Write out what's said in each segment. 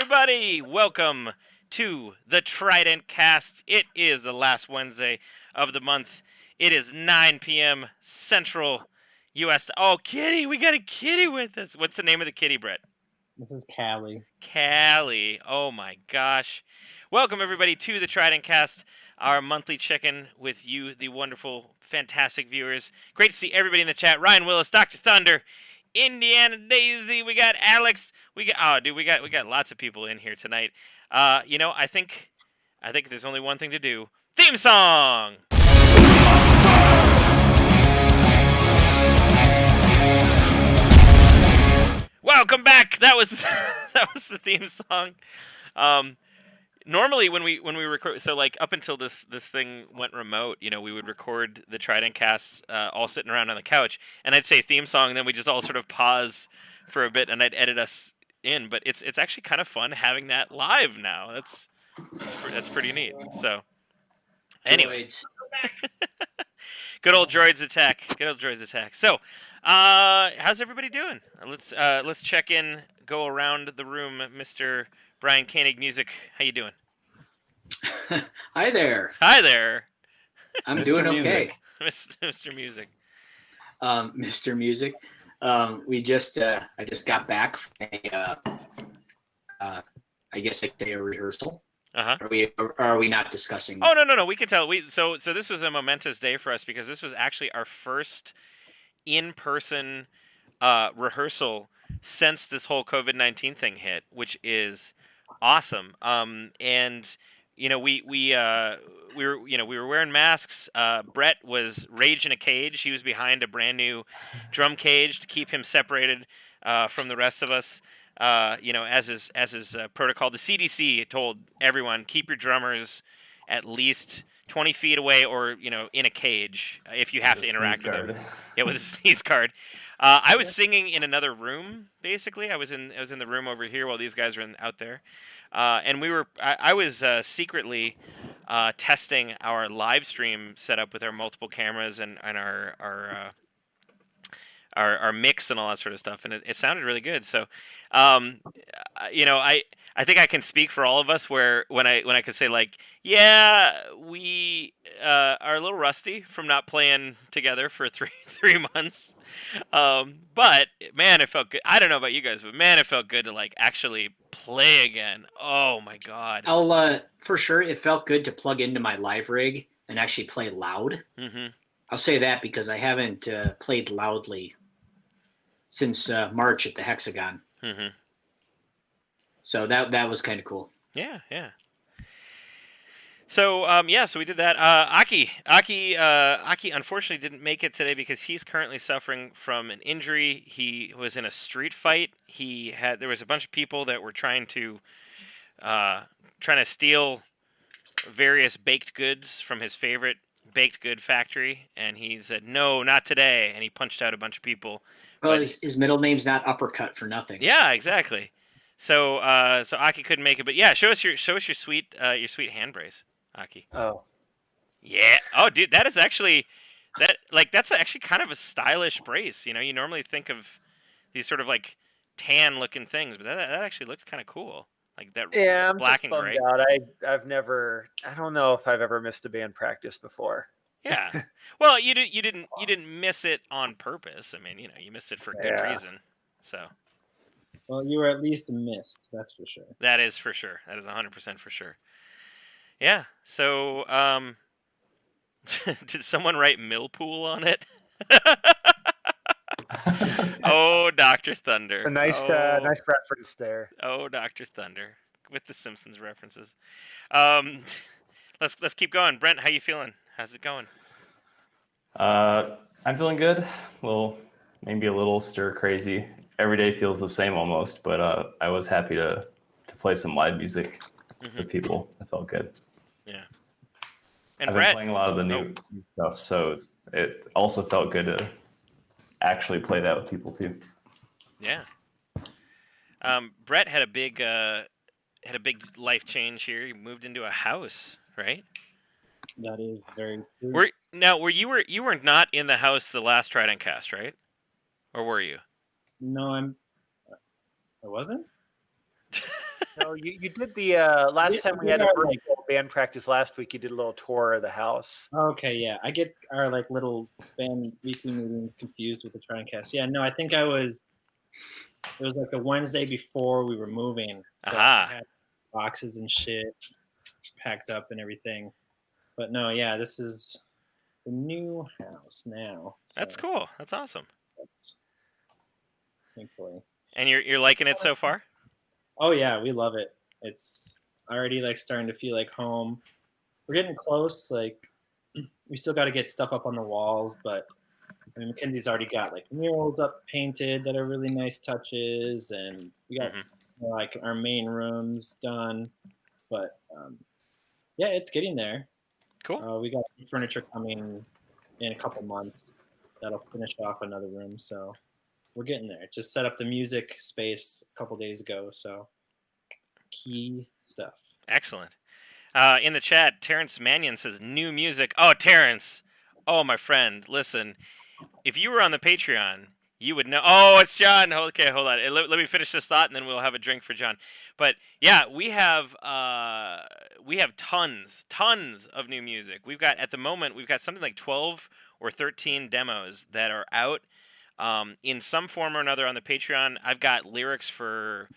everybody! Welcome to the TRIDENTCast. It is the last Wednesday of the month. It is 9 p.m. Central U.S. Oh, Kitty! We got a kitty with us. What's the name of the kitty, Brett? This is Callie. Callie. Oh my gosh. Welcome everybody to the TRIDENTCast, our monthly check-in with you, the wonderful, fantastic viewers. Great to see everybody in the chat. Ryan Willis, Dr. Thunder, Indiana Daisy, we got Alex, we got lots of people in here tonight. I think there's only one thing to do. Theme song. Welcome back. That was the theme song. Normally when we record, so like up until this thing went remote, we would record the TRIDENTcasts all sitting around on the couch, and I'd say theme song, and then we just all sort of pause for a bit, and I'd edit us in. But it's actually kind of fun having that live now. That's pretty neat. So anyway, good old droids attack. Good old droids attack. So, how's everybody doing? Let's check in. Go around the room, Mr. Brian Koenig Music. How you doing? Hi there. Hi there. I'm doing okay. Mr. Music. Mr. Music. I just got back from I guess I'd say a rehearsal. Are we not discussing? Oh no. We can tell. So this was a momentous day for us because this was actually our first in-person rehearsal since this whole COVID-19 thing hit, which is awesome. And we were wearing masks. Brett was rage in a cage. He was behind a brand new drum cage to keep him separated from the rest of us. As his protocol. The CDC told everyone, keep your drummers at least 20 feet away or, in a cage if you have to interact with them. Yeah, with a sneeze guard. I was singing in another room, basically. I was in the room over here while these guys were out there. And I was secretly testing our live stream setup with our multiple cameras and our mix and all that sort of stuff, and it sounded really good. So, I think I can speak for all of us where when I could say like, yeah, we are a little rusty from not playing together for three months, but man, it felt good. I don't know about you guys, but man, it felt good to like actually play again. Oh my god! For sure, it felt good to plug into my live rig and actually play loud. Mm-hmm. I'll say that because I haven't played loudly since March at the Hexagon. Mm-hmm. So that was kind of cool. Yeah. So so we did that. Aki unfortunately didn't make it today because he's currently suffering from an injury. He was in a street fight. There was a bunch of people that were trying to steal various baked goods from his favorite baked good factory, and he said no, not today, and he punched out a bunch of people. Well, his middle name's not Uppercut for nothing. Yeah, exactly. So Aki couldn't make it, but yeah, show us your sweet hand brace, Aki. Oh. Yeah. Oh, dude, that's actually kind of a stylish brace. You normally think of these sort of like tan looking things, but that actually looked kind of cool. Like that. Yeah, I'm black just and gray. Out. I don't know if I've ever missed a band practice before. Yeah. Well, you didn't miss it on purpose. I mean, you missed it for good reason. So. Well, you were at least missed. That's for sure. That is for sure. That is 100% for sure. Yeah. So, did someone write Millpool on it? Oh, Dr. Thunder. A nice reference there. Oh, Dr. Thunder with the Simpsons references. Let's keep going. Brent, how you feeling? How's it going? I'm feeling good. Well, maybe a little stir crazy. Every day feels the same almost, but I was happy to play some live music for people. It felt good. Yeah. And I've Brett, been playing a lot of the new stuff, so it also felt good to actually play that with people too. Yeah. Brett had a big life change here. He moved into a house, right? That is very true. You were not in the house the last TRIDENTcast, right? Or were you? No, I wasn't. No, you did the last time we did had a our, virtual band practice last week. You did a little tour of the house. Okay, yeah. I get our little band weekly meetings confused with the TRIDENTcast. Yeah, no, I think it was like the Wednesday before we were moving. So Aha. I had boxes and shit packed up and everything. But no, yeah, this is the new house now. So That's cool. That's awesome. that's thankfully. And you're liking it so far? Oh yeah, we love it. It's already starting to feel like home. We're getting close. We still got to get stuff up on the walls, but I mean, Mackenzie's already got murals up painted that are really nice touches, and we got our main rooms done. But yeah, it's getting there. Cool. We got furniture coming in a couple months that'll finish off another room, so we're getting there. Just set up the music space a couple days ago, so key stuff. Excellent. In the chat, Terrence Mannion says new music. Oh, Terrence. Oh, my friend. Listen, if you were on the Patreon, you would know. Oh, it's John. Okay, hold on. Let me finish this thought, and then we'll have a drink for John. But yeah, we have tons of new music. At the moment we've got something like 12 or 13 demos that are out in some form or another on the Patreon. I've got lyrics for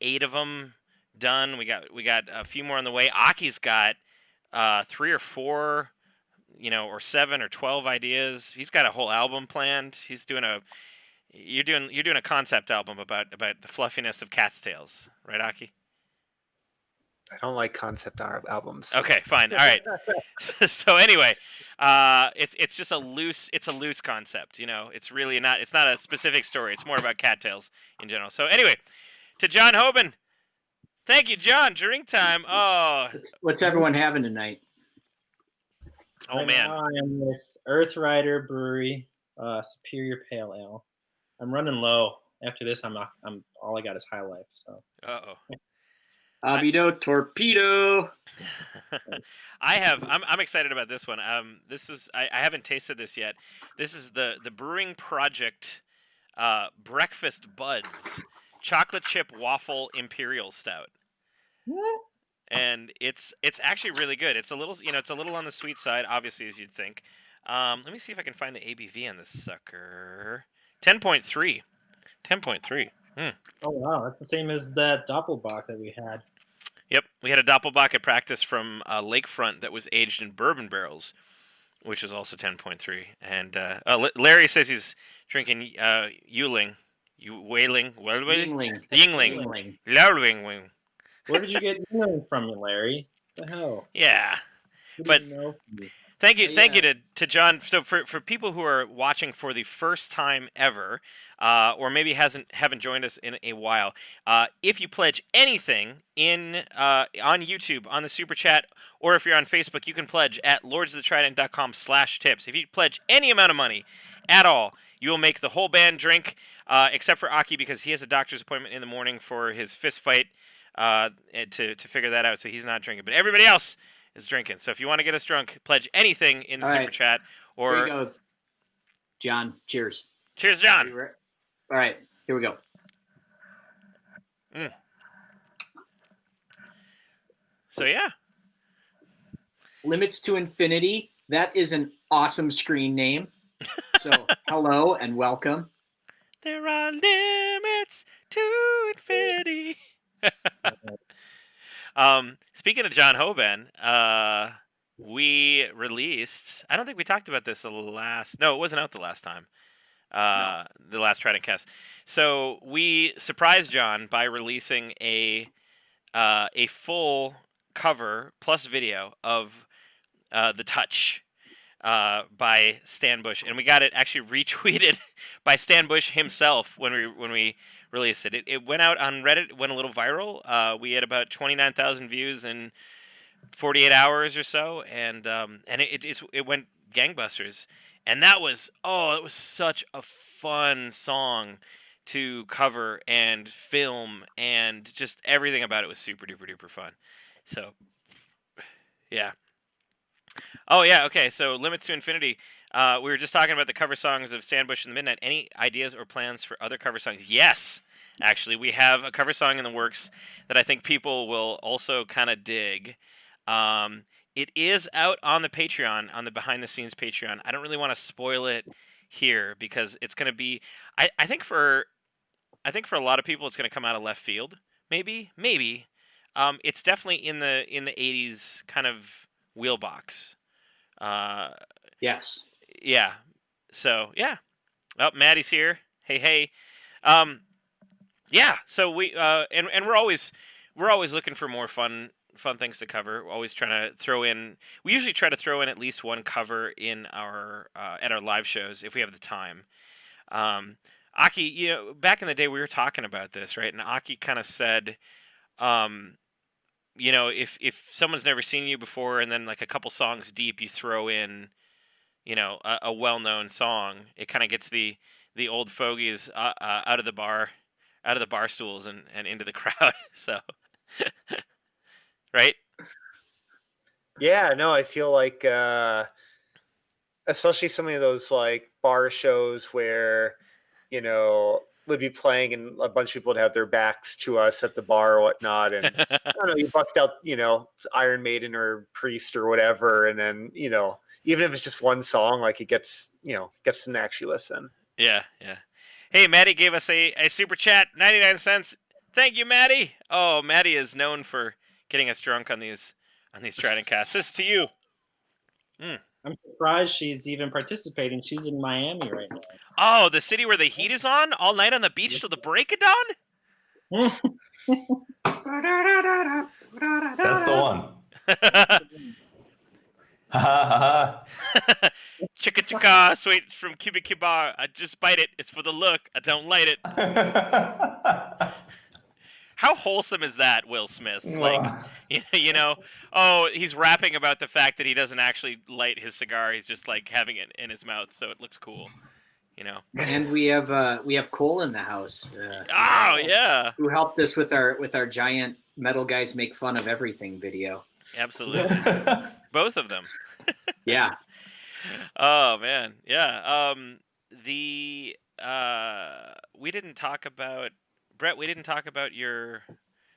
8 of them done. We got a few more on the way. Aki's got 3 or 4, or 7 or 12 ideas. He's got a whole album planned. You're doing a concept album about the fluffiness of cat's tails, right, Aki? I don't like concept albums. Okay, fine. All right. So anyway, it's just a loose concept. It's really not. It's not a specific story. It's more about cattails in general. So anyway, to John Hoban. Thank you, John. Drink time. Oh, What's everyone having tonight? Oh Right man. now I am with Earth Rider Brewery, Superior Pale Ale. I'm running low. After this, I'm all I got is High Life. So. Abido Torpedo. I'm excited about this one. I haven't tasted this yet. This is the Brewing Project Breakfast Buds Chocolate Chip Waffle Imperial Stout. And it's actually really good. It's a little on the sweet side, obviously, as you'd think. Let me see if I can find the ABV on this sucker. 10.3. 10.3. Oh wow, that's the same as that Doppelbock that we had. Yep, we had a Doppelbock at practice from Lakefront that was aged in bourbon barrels, which is also 10.3. And Larry says he's drinking Yuling. Yingling. Yingling. Where did you get Yingling from, Larry? What the hell? Yeah. Who But didn't know you? thank you to John. So for people who are watching for the first time ever, or maybe haven't joined us in a while, if you pledge anything on YouTube, on the Super Chat, or if you're on Facebook, you can pledge at lordsofthetrident.com/tips. If you pledge any amount of money at all, you will make the whole band drink, except for Aki, because he has a doctor's appointment in the morning for his fist fight to figure that out, so he's not drinking. But everybody else is drinking. So if you want to get us drunk, pledge anything in the Super Chat. Or here you go, John. Cheers. Cheers, John. All right, here we go. So yeah. Limits to Infinity. That is an awesome screen name. So hello and welcome. There are limits to infinity. Speaking of John Hoban, we released. I don't think we talked about this No, it wasn't out the last time. No. The last TRIDENTcast. So we surprised John by releasing a full cover plus video of The Touch by Stan Bush, and we got it actually retweeted by Stan Bush himself when we released it. It went out on Reddit. It went a little viral. We had about 29,000 views in 48 hours or so, and it went gangbusters. And it was such a fun song to cover and film, and just everything about it was super duper duper fun. So, yeah. Oh yeah, okay. So Limits to Infinity. We were just talking about the cover songs of Sandbush and the Midnight. Any ideas or plans for other cover songs? Yes, actually, we have a cover song in the works that I think people will also kind of dig. It is out on the Patreon, on the behind the scenes Patreon. I don't really want to spoil it here because it's going to be. I think for a lot of people, it's going to come out of left field. Maybe. It's definitely in the '80s kind of wheelbox. Yes. Yeah. So yeah. Oh, Maddie's here. Hey. Um, yeah. So and we're always looking for more fun things to cover. We're always trying to throw in. We usually try to throw in at least one cover in our at our live shows if we have the time. Aki, back in the day we were talking about this, right? And Aki kind of said, if someone's never seen you before, and then like a couple songs deep, you throw in, a well-known song, it kind of gets the old fogies out of the bar stools and into the crowd. So, right? Yeah, no, I feel like, especially some of those like bar shows where, would be playing and a bunch of people would have their backs to us at the bar or whatnot. And I don't know, you bust out, Iron Maiden or Priest or whatever. And then, even if it's just one song, like it gets to actually listen. Yeah. Hey, Maddie gave us a super chat, 99 cents. Thank you, Maddie. Oh, Maddie is known for getting us drunk on these TRIDENTcasts. This is to you. I'm surprised she's even participating. She's in Miami right now. Oh, the city where the heat is on all night on the beach till the break of dawn? That's the one. Ha ha ha. Chicka chicka, sweet from Cubic Kibar. I just bite it. It's for the look. I don't light it. How wholesome is that, Will Smith? Like, oh, he's rapping about the fact that he doesn't actually light his cigar. He's just like having it in his mouth, so it looks cool. And we have Cole in the house. Oh yeah. Who helped us with our giant metal guys make fun of everything video. Absolutely. Both of them. Yeah. Oh man, yeah. We didn't talk about Brett. We didn't talk about your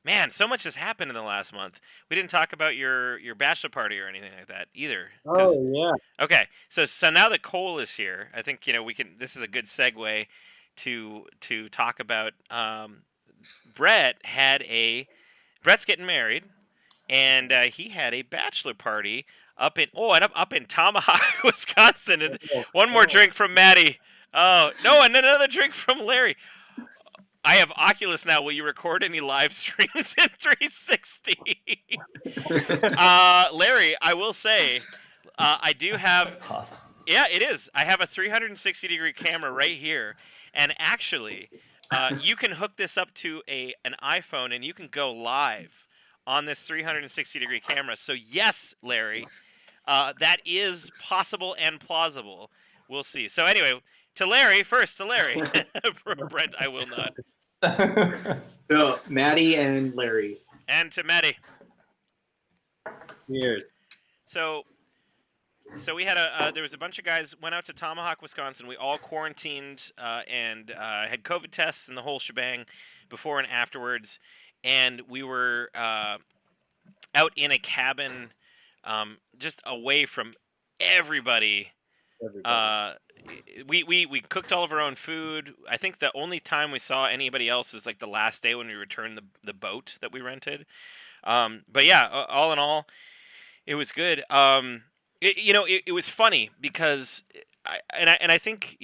man. So much has happened in the last month. We didn't talk about your bachelor party or anything like that either. Oh yeah. Okay, so now that Cole is here, I think we can. This is a good segue to talk about. Brett's getting married, and he had a bachelor party up in Tomahawk, Wisconsin. And one more drink from Maddie. Oh no, and another drink from Larry. I have Oculus now. Will you record any live streams in 360? Larry, I will say, I do have. Awesome. Yeah, it is. I have a 360-degree camera right here, and actually, you can hook this up to an iPhone, and you can go live on this 360-degree camera. So yes, Larry, that is possible and plausible. We'll see. So anyway, to Larry. Brent, I will not. So, Maddie and Larry. And to Maddie. Cheers. So we had there was a bunch of guys went out to Tomahawk, Wisconsin. We all quarantined and had COVID tests and the whole shebang before and afterwards. And we were out in a cabin just away from everybody. We cooked all of our own food. I think the only time we saw anybody else is like the last day when we returned the boat that we rented. But yeah, all in all, it was good. It was funny because I think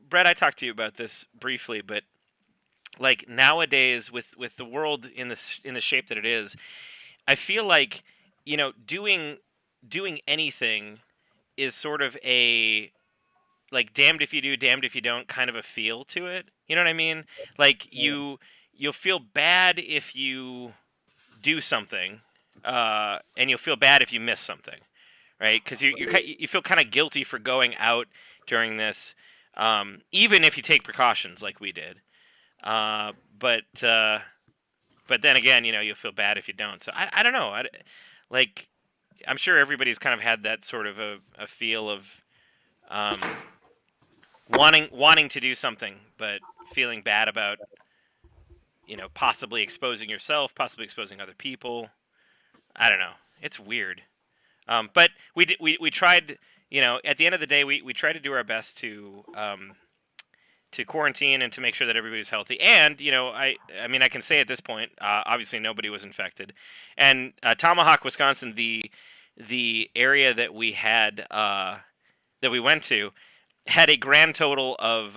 Brett, I talked to you about this briefly, but like nowadays with the world in the shape that it is, I feel like doing anything is sort of a like damned if you do, damned if you don't kind of a feel to it. You know what I mean? Like you'll feel bad if you do something, and you'll feel bad if you miss something, right? Because you feel kind of guilty for going out during this, even if you take precautions like we did. But then again, you'll feel bad if you don't. So I don't know. I'm sure everybody's kind of had that sort of a feel of wanting to do something, but feeling bad about, possibly exposing yourself, possibly exposing other people. I don't know. It's weird. But we tried. At the end of the day, we tried to do our best to quarantine and to make sure that everybody's healthy. And I mean, I can say at this point, obviously nobody was infected. And Tomahawk, Wisconsin, the area that we had that we went to, had a grand total of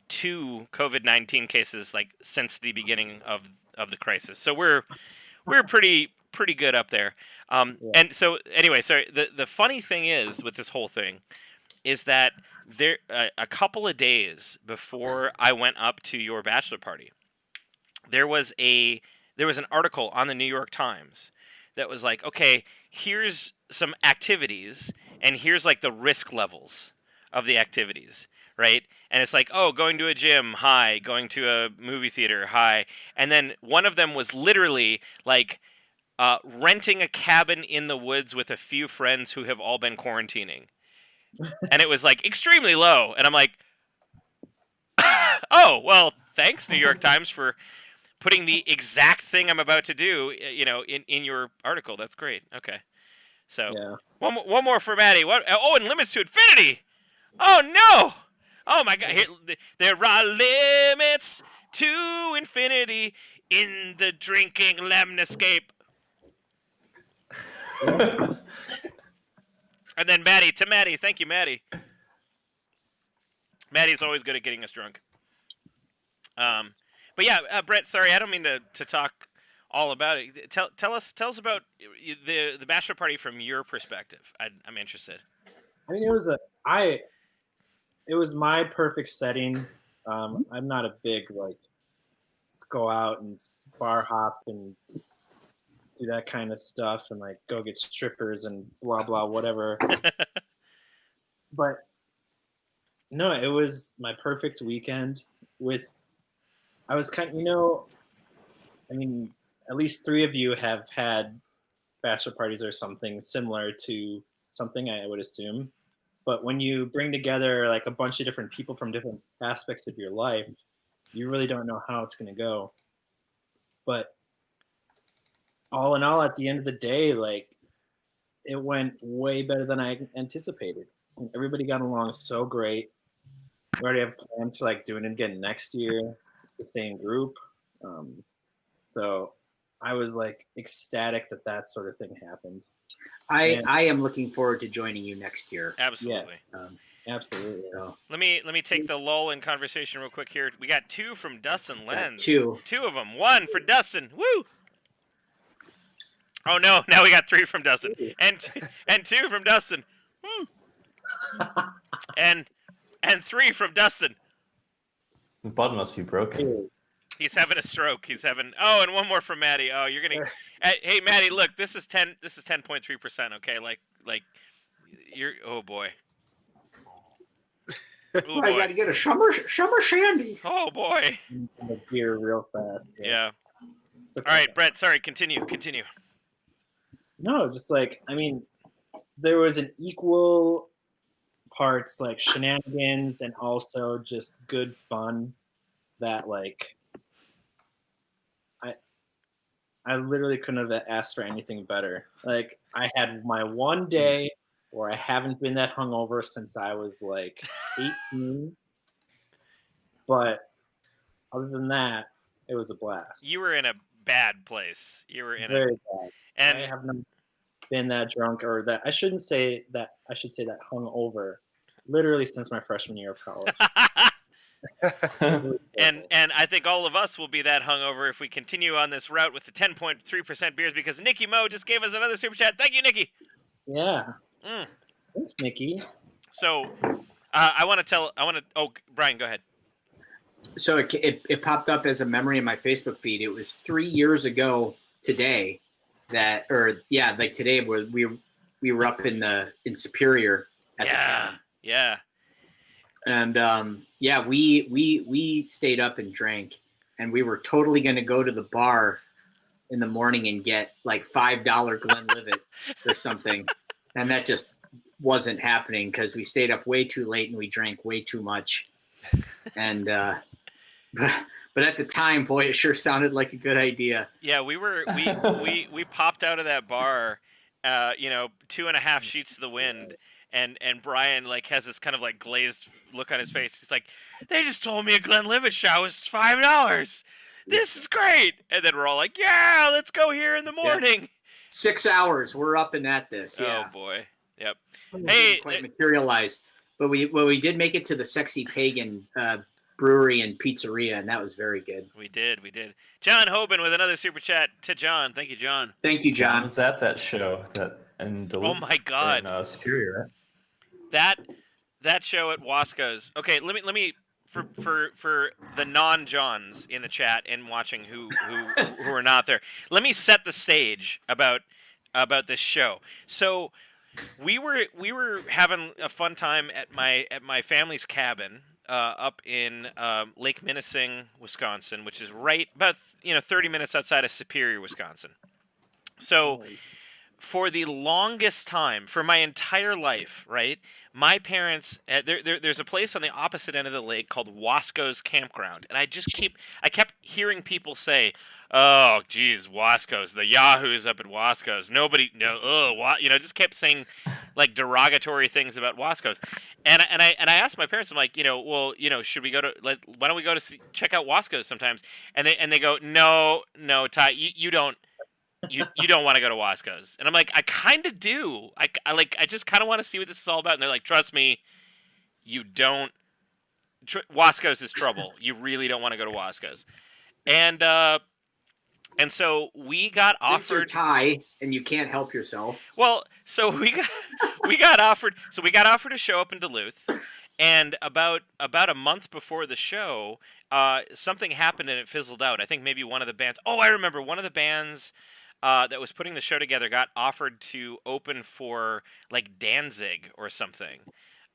2 COVID-19 cases since the beginning of the crisis. So we're pretty good up there. And so anyway, so the funny thing is with this whole thing is that there a couple of days before I went up to your bachelor party, there was an article on the New York Times that was like, okay, here's some activities and here's the risk levels of the activities, right? And it's like, oh, going to a gym, high; going to a movie theater, high. And then one of them was literally renting a cabin in the woods with a few friends who have all been quarantining. And it was extremely low. And I'm like, oh, well, thanks, New York Times, for putting the exact thing I'm about to do, in your article. That's great. Okay. So one more for Maddie. What? Oh, and limits to infinity. Oh, no. Oh, my God. There are limits to infinity in the drinking lemniscape. And then Maddie. Thank you, Maddie. Maddie's always good at getting us drunk. But yeah, Brett, sorry, I don't mean to talk all about it. Tell us about the bachelor party from your perspective. I'm interested. I mean, it was my perfect setting. I'm not a big let's go out and bar hop and do that kind of stuff and go get strippers and blah blah whatever. But no, it was my perfect weekend. I was kind of, I mean, at least 3 of you have had bachelor parties or something similar to something, I would assume. But when you bring together a bunch of different people from different aspects of your life, you really don't know how it's going to go. But all in all, at the end of the day, it went way better than I anticipated. Everybody got along so great. We already have plans for doing it again next year, the same group. So I was ecstatic that sort of thing happened. I am looking forward to joining you next year. Absolutely. Yeah, absolutely. So. Let me take the lull in conversation real quick here. We got 2 from Dustin Lenz. 2 of them. 1 for Dustin. Woo! Oh no! Now we got 3 from Dustin, and 2 from Dustin. Woo! and 3 from Dustin. The button must be broken. He's having a stroke. And 1 more from Maddie. Oh, you're gonna. Hey, Maddie, look, this is 10.3%. Okay, you're. Oh boy. Oh boy. I gotta get a summer shandy. Oh boy. The beer real fast. Yeah. All right, Brett. Sorry. Continue. No, just I mean, there was an equal parts shenanigans and also just good fun that I literally couldn't have asked for anything better. I had my one day where I haven't been that hungover since I was 18. But other than that, it was a blast. You were in a bad place. You were in Very bad. And I have not been that drunk or that. I shouldn't say that. I should say that hungover. Literally since my freshman year of college. and I think all of us will be that hungover if we continue on this route with the 10.3% beers because Nikki Mo just gave us another super chat. Thank you, Nikki. Yeah. Thanks, Nikki. So, Brian, go ahead. So it popped up as a memory in my Facebook feed. It was 3 years ago today today where we were up in Superior at the camp. Yeah. And we stayed up and drank, and we were totally going to go to the bar in the morning and get $5 Glenlivet or something, and that just wasn't happening because we stayed up way too late and we drank way too much. And but at the time, boy, it sure sounded like a good idea. Yeah, we popped out of that bar, 2.5 sheets to the wind, and Brian like has this kind of like glazed look on his face. He's like, "They just told me a Glenlivet shot was $5. This is great!" And then we're all like, "Yeah, let's go here in the morning." 6 hours, we're up and at this. Yeah. Oh boy, yep. Hey, quite materialized, but we did make it to the Sexy Pagan brewery and pizzeria, and that was very good. We did. John Hoban with another super chat to John. Thank you, John. Thank you, John. I was at that show in Duluth. Oh my God. In Superior. Right? That show at Wasco's. Okay, let me for the non-Johns in the chat and watching who are not there. Let me set the stage about this show. So we were having a fun time at my family's cabin up in Lake Minising, Wisconsin, which is right about 30 minutes outside of Superior, Wisconsin. So for the longest time, for my entire life, right, my parents there's a place on the opposite end of the lake called Wasco's Campground, and I kept hearing people say, "Oh, geez, Wasco's, the Yahoos up at Wasco's. Just kept saying like derogatory things about Wasco's, and I asked my parents, I'm like, should we go to why don't we go to check out Wasco's sometimes? And they go, no, Ty, you don't. You don't want to go to Wasco's, and I'm like, I kind of do. I just kind of want to see what this is all about. And they're like, trust me, you don't. Wasco's is trouble. You really don't want to go to Wasco's, and so we got Since you're offered Thai and you can't help yourself. Well, so we got offered. So we got offered a show up in Duluth, and about a month before the show, something happened and it fizzled out. I think maybe one of the bands. Oh, I remember one of the bands that was putting the show together got offered to open for like Danzig or something.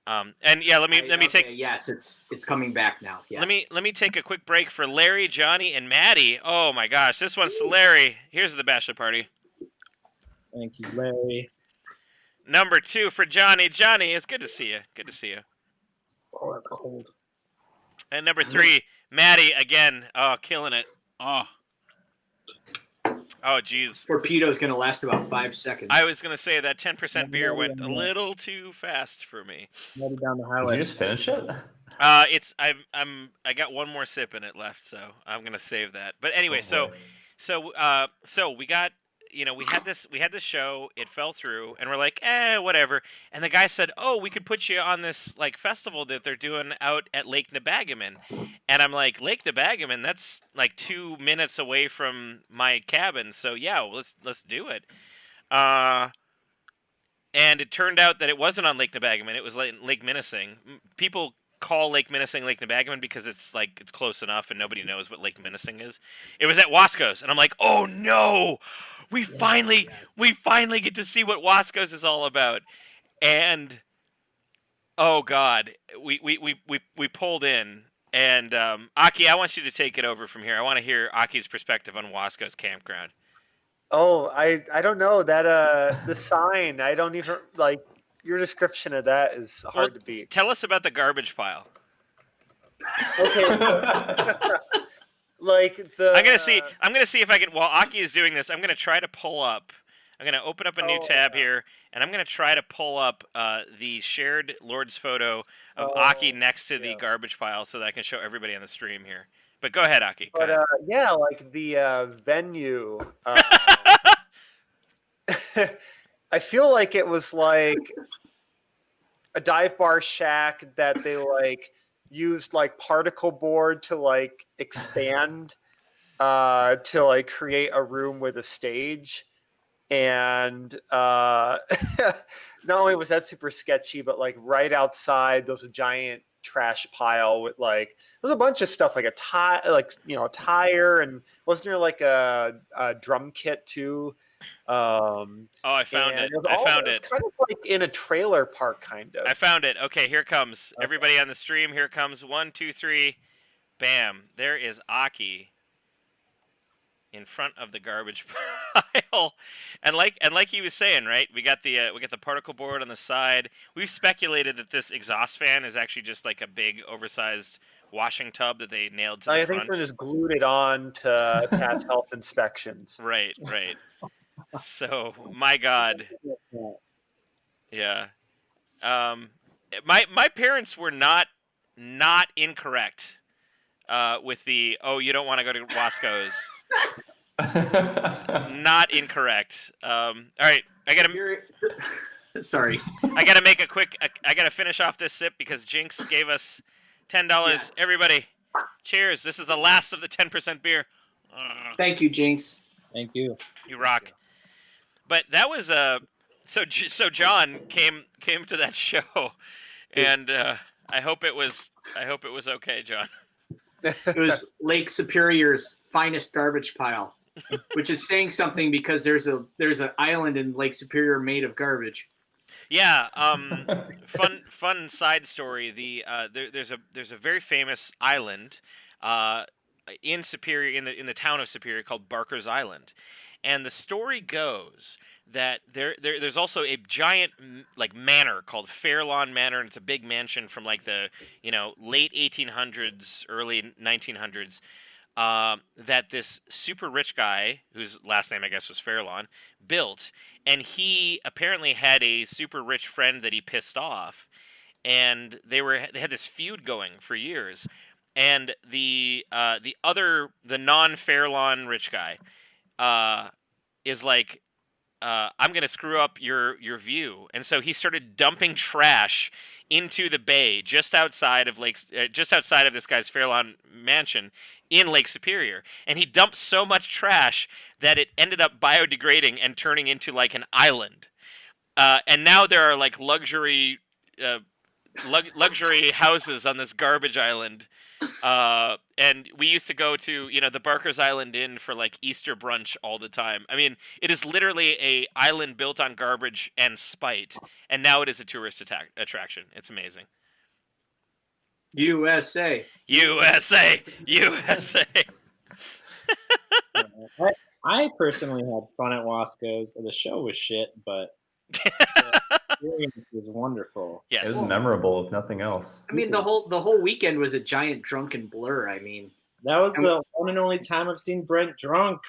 And yeah, let me take. Yes, it's coming back now. Yes. Let me take a quick break for Larry, Johnny, and Maddie. Oh my gosh, this one's to Larry. Here's the bachelor party. Thank you, Larry. Number 2 for Johnny. Johnny, it's good to see you. Good to see you. Oh, that's cold. And number 3, Maddie again. Oh, killing it. Oh, geez. Torpedo's going to last about 5 seconds. I was going to say that 10% beer went a little too fast for me. Maybe down the Did highway. you just finish it? I got one more sip in it left, so I'm going to save that. But anyway, so we got, we had this show, it fell through, and we're like, whatever. And the guy said, "Oh, we could put you on this like festival that they're doing out at Lake Nebagaman." And I'm like, "Lake Nebagaman? That's like 2 minutes away from my cabin." So yeah, let's do it. And it turned out that it wasn't on Lake Nebagaman. It was Lake Minising. People call Lake Minising Lake Nebagaman because it's close enough and nobody knows what Lake Minising is. It was at Wasco's, and I'm like, "Oh no, we finally get to see what Wasco's is all about." And oh god, we pulled in, and Aki, I want you to take it over from here. I want to hear Aki's perspective on Wasco's Campground. Oh, I don't know that the sign. I don't even like your description of that is hard to beat. Tell us about the garbage pile. Okay. I'm gonna see if I can. While Aki is doing this, I'm gonna try to pull up. I'm gonna open up a new tab here, and I'm gonna try to pull up the shared Lord's photo of Aki next to the garbage pile, so that I can show everybody on the stream here. But go ahead, Aki. Go ahead. Yeah, like the venue. I feel like it was like a dive bar shack that they like used like particle board to like expand to like create a room with a stage. And not only was that super sketchy, but like right outside there was a giant trash pile with like there's a bunch of stuff like a tire, and wasn't there like a drum kit too? I found it. I found it. It's kind of like in a trailer park, kind of. I found it. Okay, here comes everybody on the stream. Here comes 1, 2, 3. Bam! There is Aki in front of the garbage pile, and like he was saying, right? We got the particle board on the side. We've speculated that this exhaust fan is actually just like a big oversized washing tub that they nailed to the I front. think they just glued it on to pass health inspections. Right. So my God, yeah. My parents were not incorrect with the you don't want to go to Wasco's. Not incorrect. All right, Sorry. I gotta make a quick. I gotta finish off this sip because Jinx gave us $10. Yes. Everybody, cheers! This is the last of the 10% beer. Thank you, Jinx. Thank you. You rock. But that was so John came to that show, and I hope it was okay, John. It was Lake Superior's finest garbage pile, which is saying something because there's an island in Lake Superior made of garbage. Yeah. Fun side story. There's a very famous island in Superior in the town of Superior called Barker's Island, and the story goes that there's also a giant like manor called Fairlawn Manor, and it's a big mansion from like the late 1800s, early 1900s. That this super rich guy, whose last name I guess was Fairlawn, built, and he apparently had a super rich friend that he pissed off, and they had this feud going for years, and the non-Fairlawn rich guy is like, I'm gonna screw up your view, and so he started dumping trash into the bay just outside of this guy's Fairlawn mansion in Lake Superior, and he dumped so much trash that it ended up biodegrading and turning into like an island, and now there are like luxury houses on this garbage island. And we used to go to, the Barker's Island Inn for like Easter brunch all the time. I mean, it is literally a island built on garbage and spite, and now it is a tourist attraction. It's amazing. USA. I personally had fun at Wasco's. The show was shit, but the experience was wonderful. Yes, it was memorable if nothing else. I mean, the whole weekend was a giant drunken blur. I mean, that was the one and only time I've seen Brent drunk.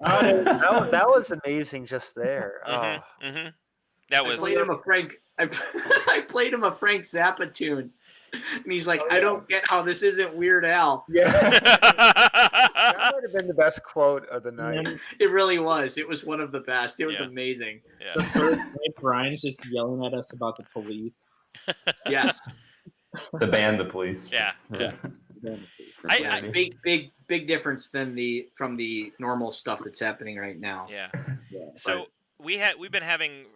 That was amazing just there. Mm-hmm, mm-hmm. That was. I played him a Frank. I played him a Frank Zappa tune, and he's like, "I don't get how this isn't Weird Al." Yeah, that might have been the best quote of the night. It really was. It was one of the best. It was amazing. Yeah. The first night, Brian's just yelling at us about the police. Yes. The band, the police. Yeah. Big difference from the normal stuff that's happening right now. Yeah. So we've been having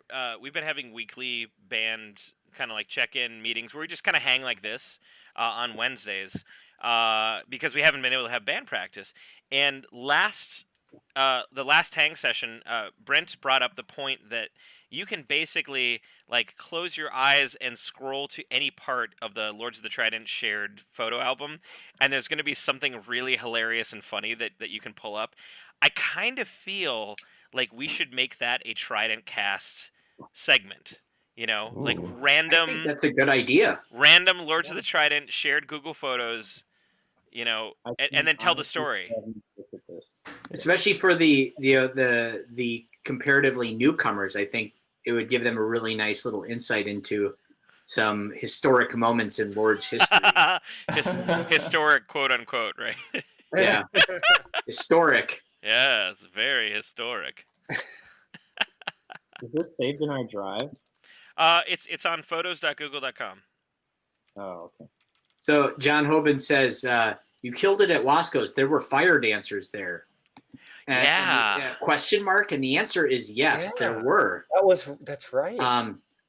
weekly band kind of like check-in meetings where we just kind of hang like this on Wednesdays because we haven't been able to have band practice. And the last hang session, Brent brought up the point that you can basically like close your eyes and scroll to any part of the Lords of the Trident shared photo album, and there's going to be something really hilarious and funny that you can pull up. I kind of feel like we should make that a TRIDENTcast segment. Like random. I think that's a good idea. Random Lords of the Trident shared Google photos, and then tell the story. Especially for the comparatively newcomers, I think it would give them a really nice little insight into some historic moments in Lord's history. Historic, quote unquote, right? Yeah, historic. Yeah, it's very historic. Is this saved in our drive? It's on photos.google.com. Oh, okay. So John Hoban says, you killed it at Wasco's. There were fire dancers there. Question mark. And the answer is yes, there were. That's right.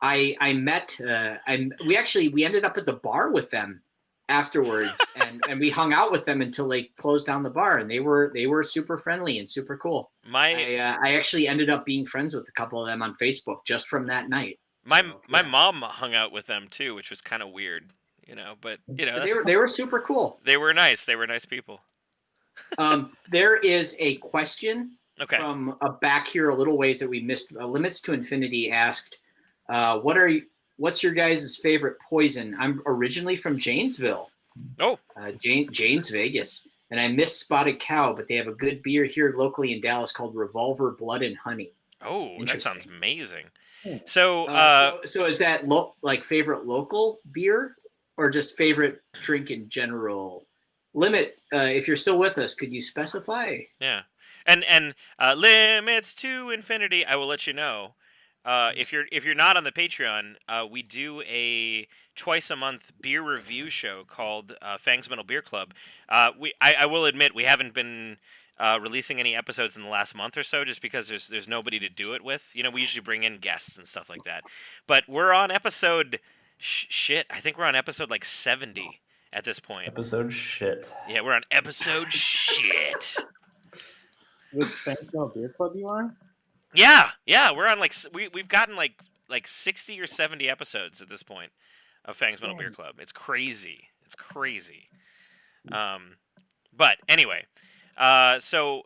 I met, we ended up at the bar with them afterwards and we hung out with them until they closed down the bar, and they were super friendly and super cool. I actually ended up being friends with a couple of them on Facebook just from that night. My mom hung out with them too, which was kind of weird, but they were super cool. They were nice. They were nice people. There is a question Okay. from back here a little ways that we missed. Limits to Infinity asked, what's your guys' favorite poison? I'm originally from Janesville. Oh. Janes, Vegas. And I miss Spotted Cow, but they have a good beer here locally in Dallas called Revolver Blood and Honey. Oh, that Interesting. sounds amazing. Hmm. So, So is that like favorite local beer or just favorite drink in general? Limit, if you're still with us, could you specify? yeah. And limits to infinity, I will let you know. If you're not on the Patreon, we do a twice a month beer review show called Fangs Metal Beer Club. I will admit we haven't been releasing any episodes in the last month or so, just because there's nobody to do it with. You know, we usually bring in guests and stuff like that. But we're on episode I think we're on episode like 70 at this point. Episode shit. Yeah, we're on episode shit. Which Fansville Beer Club you are? Yeah, we're on like we've gotten like 60 or 70 episodes at this point of Fangs Metal Beer Club. It's crazy. But anyway, so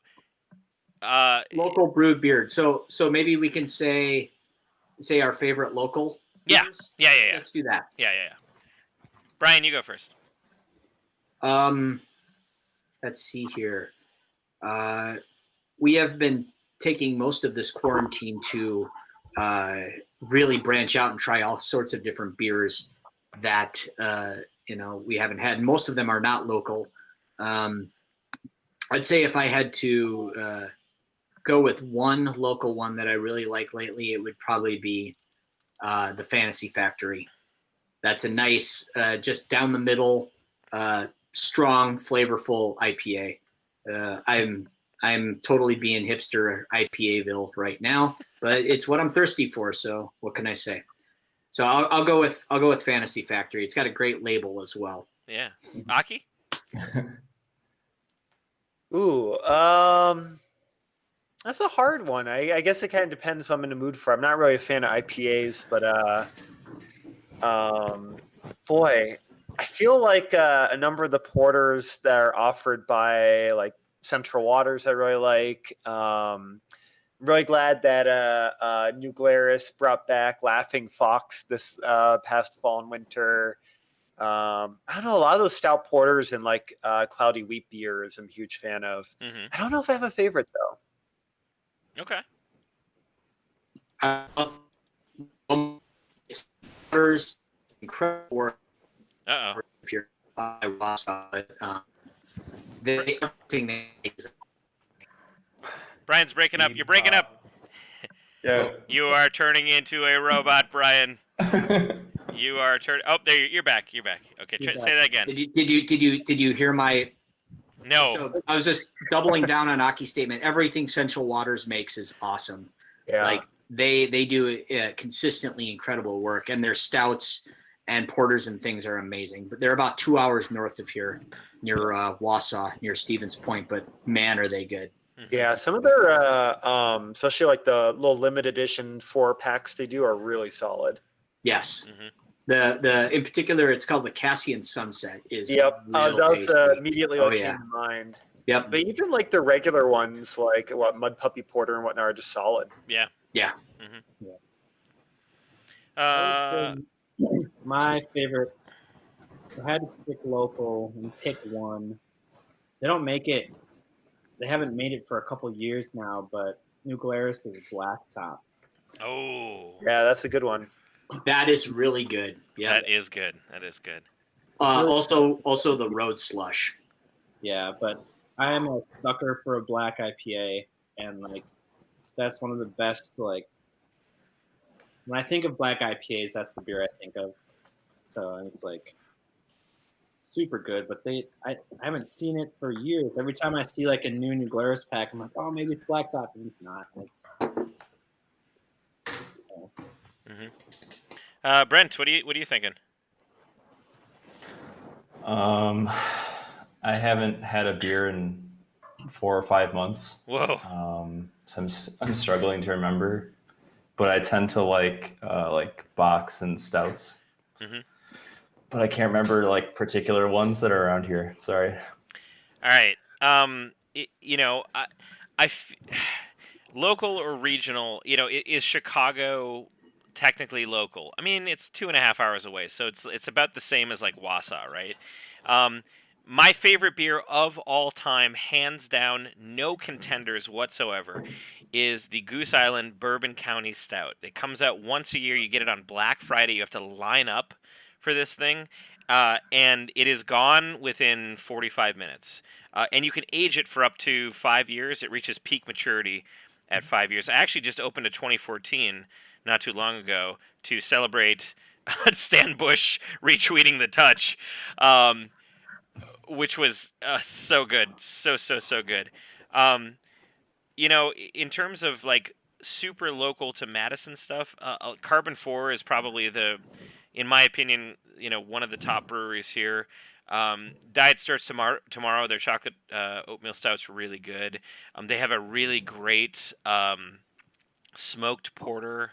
Local brewed beer. So maybe we can say our favorite local Yeah. beers? Yeah. Let's do that. Yeah. Brian, you go first. Let's see here. We have been taking most of this quarantine to really branch out and try all sorts of different beers that we haven't had. Most of them are not local. I'd say if I had to go with one local one that I really like lately, it would probably be the Fantasy Factory. That's a nice, just down the middle, strong, flavorful IPA. I'm totally being hipster IPAville right now, but it's what I'm thirsty for. So what can I say? So I'll go with Fantasy Factory. It's got a great label as well. Yeah. Aki? Ooh, that's a hard one. I guess it kind of depends what I'm in the mood for. I'm not really a fan of IPAs, but boy, I feel like a number of the porters that are offered by like Central Waters I really like. I'm really glad that New Glarus brought back Laughing Fox this past fall and winter. I don't know, a lot of those stout porters and like cloudy wheat beers I'm a huge fan of. Mm-hmm. I don't know if I have a favorite though. Okay. Waters, incredible work. Uh-oh. If you're lost on it, everything they make is Brian's breaking up. You're breaking up. Yeah. You are turning into a robot, Brian. You are turning. Oh, there you're back. You're back. Okay, say that again. Did you hear my? No. So I was just doubling down on Aki's statement. Everything Central Waters makes is awesome. Yeah. Like they do consistently incredible work, and their stouts and porters and things are amazing. But they're about 2 hours north of here, near Wausau, near Stevens Point. But man, are they good! Yeah, some of their, especially like the little limited edition 4-packs they do are really solid. Yes. Mm-hmm. The in particular, it's called the Cassian Sunset. Yep, real that was tasty. immediately what came to mind. Yep. But even like the regular ones, like Mud Puppy Porter and whatnot, are just solid. Yeah. Yeah. Mm-hmm. I would say my favorite, if I had to stick local and pick one, they don't make it. They haven't made it for a couple years now, but New Glarus is Blacktop. Oh. Yeah, that's a good one. That is really good. Yeah. That is good. Also the Road Slush. Yeah, but I am a sucker for a black IPA, and like that's one of the best. Like when I think of black IPAs, that's the beer I think of. So it's like super good, but I haven't seen it for years. Every time I see like a New Glarus pack, I'm like, oh, maybe it's Blacktop, and it's not. It's Brent, what are you thinking? I haven't had a beer in 4 or 5 months. Whoa. So I'm struggling to remember, but I tend to like bocks and stouts. Mm-hmm. But I can't remember like particular ones that are around here. Sorry. All right. you know, local or regional, you know, is Chicago technically local? I mean, it's 2.5 hours away, so it's about the same as like Wausau, right? Um, my favorite beer of all time, hands down, no contenders whatsoever, is the Goose Island Bourbon County Stout. It comes out once a year. You get it on Black Friday. You have to line up for this thing, and it is gone within 45 minutes. And you can age it for up to 5 years. It reaches peak maturity at 5 years. I actually just opened a 2014 not too long ago to celebrate Stan Bush retweeting the touch, which was so good, so good. You know, in terms of like super local to Madison stuff, Carbon 4 is probably in my opinion, you know, one of the top breweries here. Diet starts tomorrow. Their chocolate oatmeal stout's really good. They have a really great smoked porter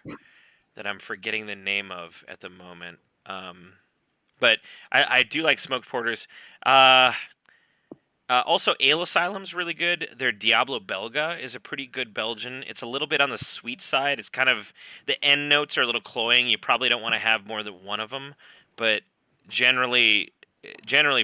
that I'm forgetting the name of at the moment. But I do like smoked porters. Also, Ale Asylum's really good. Their Diablo Belga is a pretty good Belgian. It's a little bit on the sweet side. It's kind of, the end notes are a little cloying. You probably don't want to have more than one of them, but generally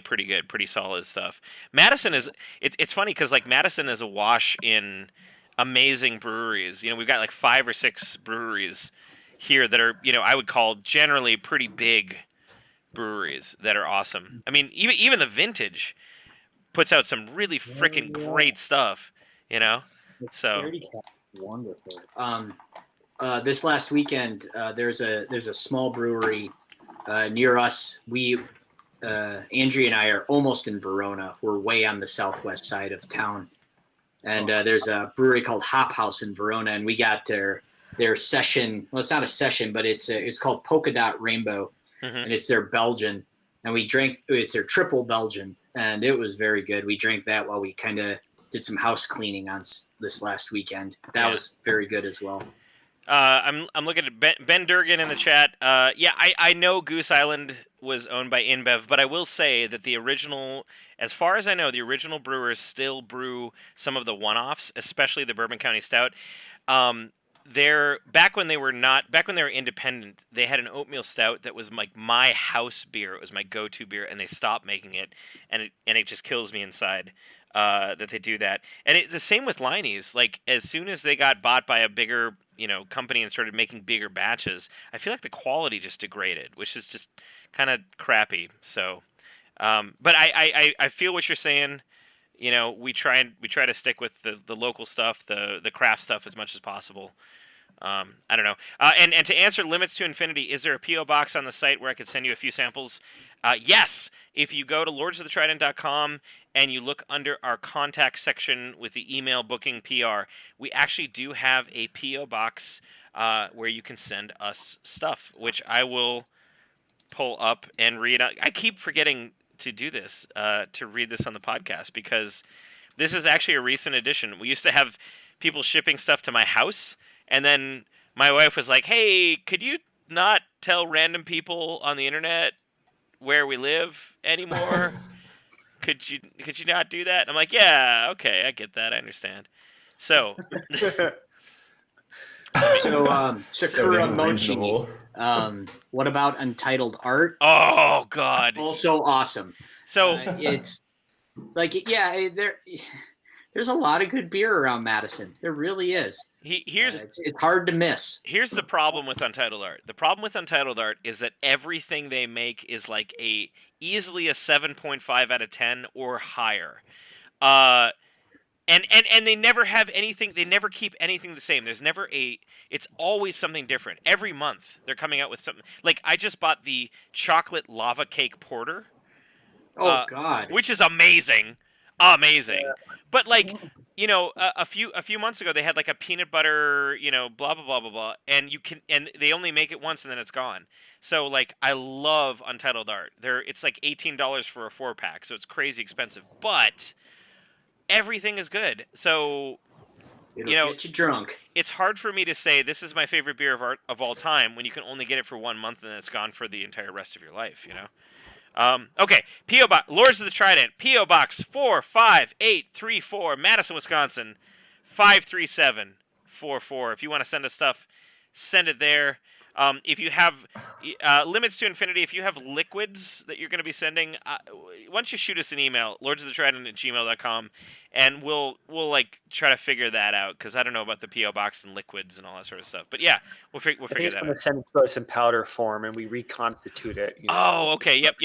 pretty good, pretty solid stuff. Madison is, it's funny because like Madison is awash in amazing breweries. You know, we've got like 5 or 6 breweries here that are, you know, I would call generally pretty big breweries that are awesome. I mean, even the Vintage puts out some really freaking great stuff, you know. So wonderful. This last weekend, there's a small brewery near us. Andrea and I are almost in Verona. We're way on the southwest side of town, and there's a brewery called Hop House in Verona, and we got their session. Well, it's not a session, but it's called Polka Dot Rainbow, and it's their Belgian. And it's their triple Belgian, and it was very good. We drank that while we kind of did some house cleaning on this last weekend. That was very good as well. I'm looking at Ben Durgan in the chat. I know Goose Island was owned by InBev, but I will say that the original, as far as I know, the original brewers still brew some of the one-offs, especially the Bourbon County Stout. Back when they were independent, they had an oatmeal stout that was like my house beer. It was my go-to beer, and they stopped making it, and it just kills me inside that they do that. And it's the same with Liney's. Like as soon as they got bought by a bigger, you know, company and started making bigger batches, I feel like the quality just degraded, which is just kind of crappy. So, but I feel what you're saying. You know, we try to stick with the local stuff, the craft stuff as much as possible. I don't know. And to answer Limits to Infinity, is there a P.O. box on the site where I could send you a few samples? Yes. If you go to lordsoftheTrident.com and you look under our contact section with the email booking PR, we actually do have a P.O. box where you can send us stuff, which I will pull up and read. I keep forgetting to do this, to read this on the podcast, because this is actually a recent addition. We used to have people shipping stuff to my house, and then my wife was like, hey, could you not tell random people on the internet where we live anymore? Could you not do that? And I'm like, yeah, okay, I get that, I understand. So Sakura Mochi. What about Untitled Art? Oh God, also awesome. So it's like, there's a lot of good beer around Madison. There really is. It's hard to miss. Here's the problem with Untitled Art. The problem with Untitled Art is that everything they make is like easily a 7.5 out of 10 or higher. And they never have anything. They never keep anything the same. There's never it's always something different. Every month they're coming out with something. Like I just bought the chocolate lava cake porter. Oh God! Which is amazing. Yeah. But like, you know, a few months ago they had like a peanut butter, you know, blah blah blah blah blah, and they only make it once and then it's gone. So like, I love Untitled Art. It's like $18 for a 4-pack, so it's crazy expensive, but everything is good. So it'll get you drunk. It's hard for me to say this is my favorite beer of all time when you can only get it for 1 month and then it's gone for the entire rest of your life, you know. Okay, P.O. Box, Lords of the Trident, P.O. Box 45834, Madison, Wisconsin, 53744. If you want to send us stuff, send it there. If you have limits to infinity, if you have liquids that you're going to be sending, why don't you shoot us an email, lordsofthetrident@gmail.com, and we'll like try to figure that out, because I don't know about the P.O. Box and liquids and all that sort of stuff. But yeah, we'll figure that out. Going to send it to us in powder form, and we reconstitute it. Oh, okay. Yep.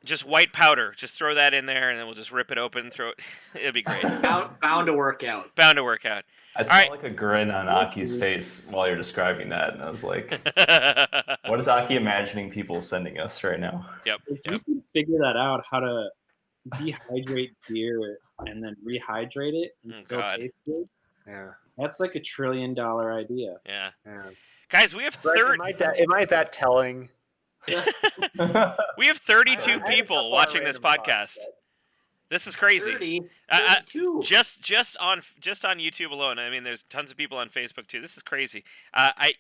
Just white powder. Just throw that in there, and then we'll just rip it open and throw it. It'll be great. Bound to work out. Bound to work out. I saw like a grin on Aki's face while you're describing that, and I was like, what is Aki imagining people sending us right now? Yep. If you can figure that out, how to dehydrate beer and then rehydrate it and still taste good, that's like $1 trillion idea. Yeah. Yeah. Guys, we have 30. Am I that telling? We have 32 people watching this podcast. This is crazy. 32. Just on YouTube alone. I mean, there's tons of people on Facebook too. This is crazy.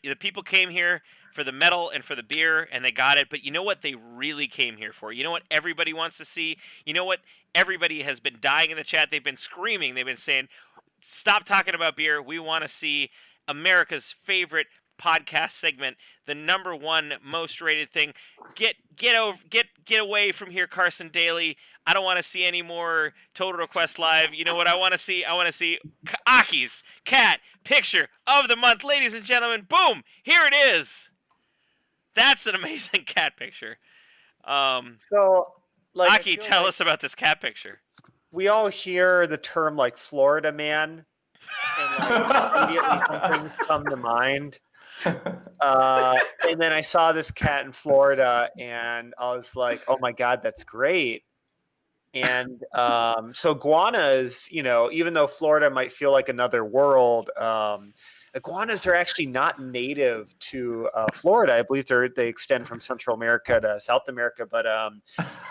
The people came here for the metal and for the beer, and they got it. But you know what they really came here for? You know what everybody wants to see? You know what everybody has been dying in the chat? They've been screaming. They've been saying, "Stop talking about beer. We want to see America's favorite podcast segment, the #1 most rated thing. Get away from here, Carson Daly. I don't want to see any more Total Request Live. You know what I want to see? I want to see Aki's cat picture of the month, ladies and gentlemen. Boom, here it is. That's an amazing cat picture. So, like, Aki, tell us about this cat picture. We all hear the term like Florida man, and like immediately some things come to mind. And then I saw this cat in Florida, and I was like, "Oh my God, that's great!" And so iguanas, even though Florida might feel like another world, iguanas are actually not native to Florida. I believe they extend from Central America to South America, but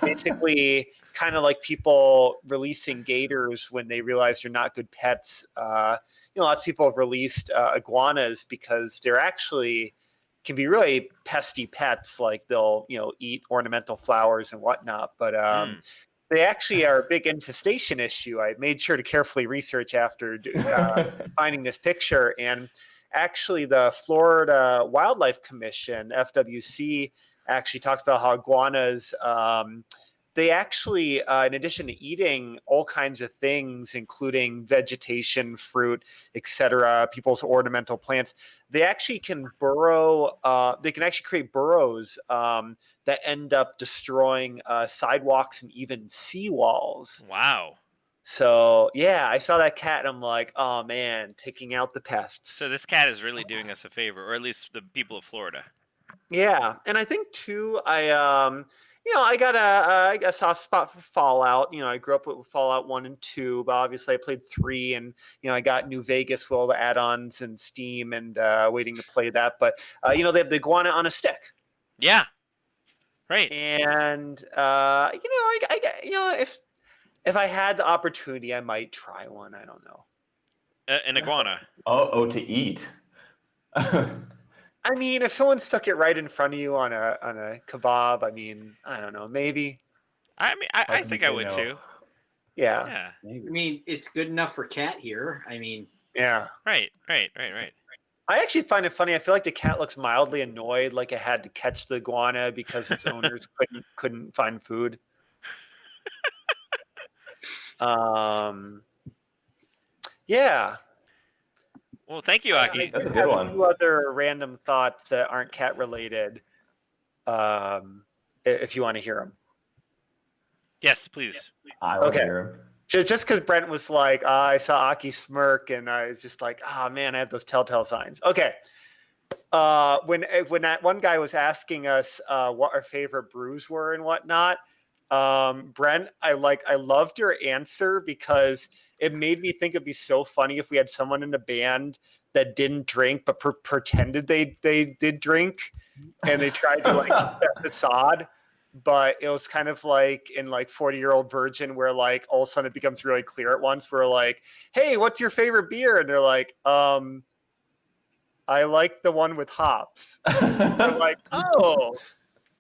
basically kind of like people releasing gators when they realize they're not good pets. Lots of people have released iguanas because they're actually can be really pesty pets. Like they'll, eat ornamental flowers and whatnot, but they actually are a big infestation issue. I made sure to carefully research after finding this picture. And actually the Florida Wildlife Commission, FWC, actually talks about how iguanas, they actually, in addition to eating all kinds of things, including vegetation, fruit, etc., people's ornamental plants, they actually can burrow. They can actually create burrows that end up destroying sidewalks and even seawalls. Wow. So yeah, I saw that cat and I'm like, oh man, taking out the pests. So this cat is really doing us a favor, or at least the people of Florida. Yeah, and I think too, I got a soft spot for Fallout. I grew up with Fallout 1 and 2, but obviously I played 3, and I got New Vegas with all the add-ons and Steam, and waiting to play that. But they have the iguana on a stick. Yeah, right. And if I had the opportunity, I might try one. I don't know. An iguana. Oh, to eat. I mean, if someone stuck it right in front of you on a kebab, I mean, I don't know, maybe. I mean, I think I would too. Yeah. Yeah. I mean, it's good enough for cat here. I mean. Yeah. Right. I actually find it funny. I feel like the cat looks mildly annoyed, like it had to catch the iguana because its owners couldn't find food. Yeah. Well, thank you, Aki. That's a good one. 2 other random thoughts that aren't cat related. If you want to hear them. Yes, please. I will hear him. Just because Brent was like, I saw Aki smirk, and I was just like, oh man, I have those telltale signs. Okay. When that one guy was asking us what our favorite brews were and whatnot, Brent, I loved your answer because it made me think it'd be so funny if we had someone in the band that didn't drink but pretended they did drink, and they tried to keep that facade. But it was kind of like in 40-Year-Old Virgin, where all of a sudden it becomes really clear at once. We're like, hey, what's your favorite beer? And they're like, I like the one with hops. I'm like, oh,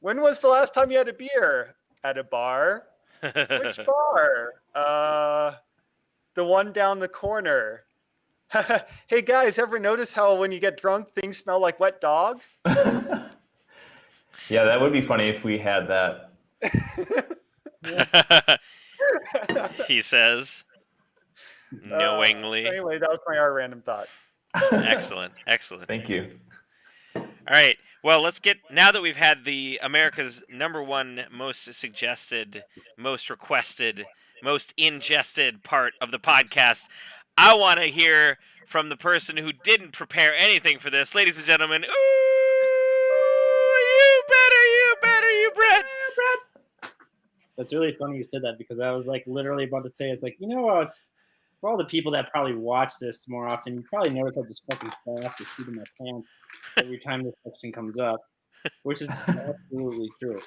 when was the last time you had a beer? at a bar. Which bar? The one down the corner. Hey guys, ever notice how when you get drunk, things smell like wet dog? Yeah, that would be funny if we had that. He says, knowingly. Anyway, that was my random thought. Excellent. Thank you. All right. Well, let's get, now that we've had the America's #1 most suggested, most requested, most ingested part of the podcast, I want to hear from the person who didn't prepare anything for this. Ladies and gentlemen, you better, Brett. That's really funny you said that, because I was like literally about to say, it's like, it's for all the people that probably watch this more often, you probably notice I just fucking fall off the seat of my pants every time this section comes up, which is absolutely true.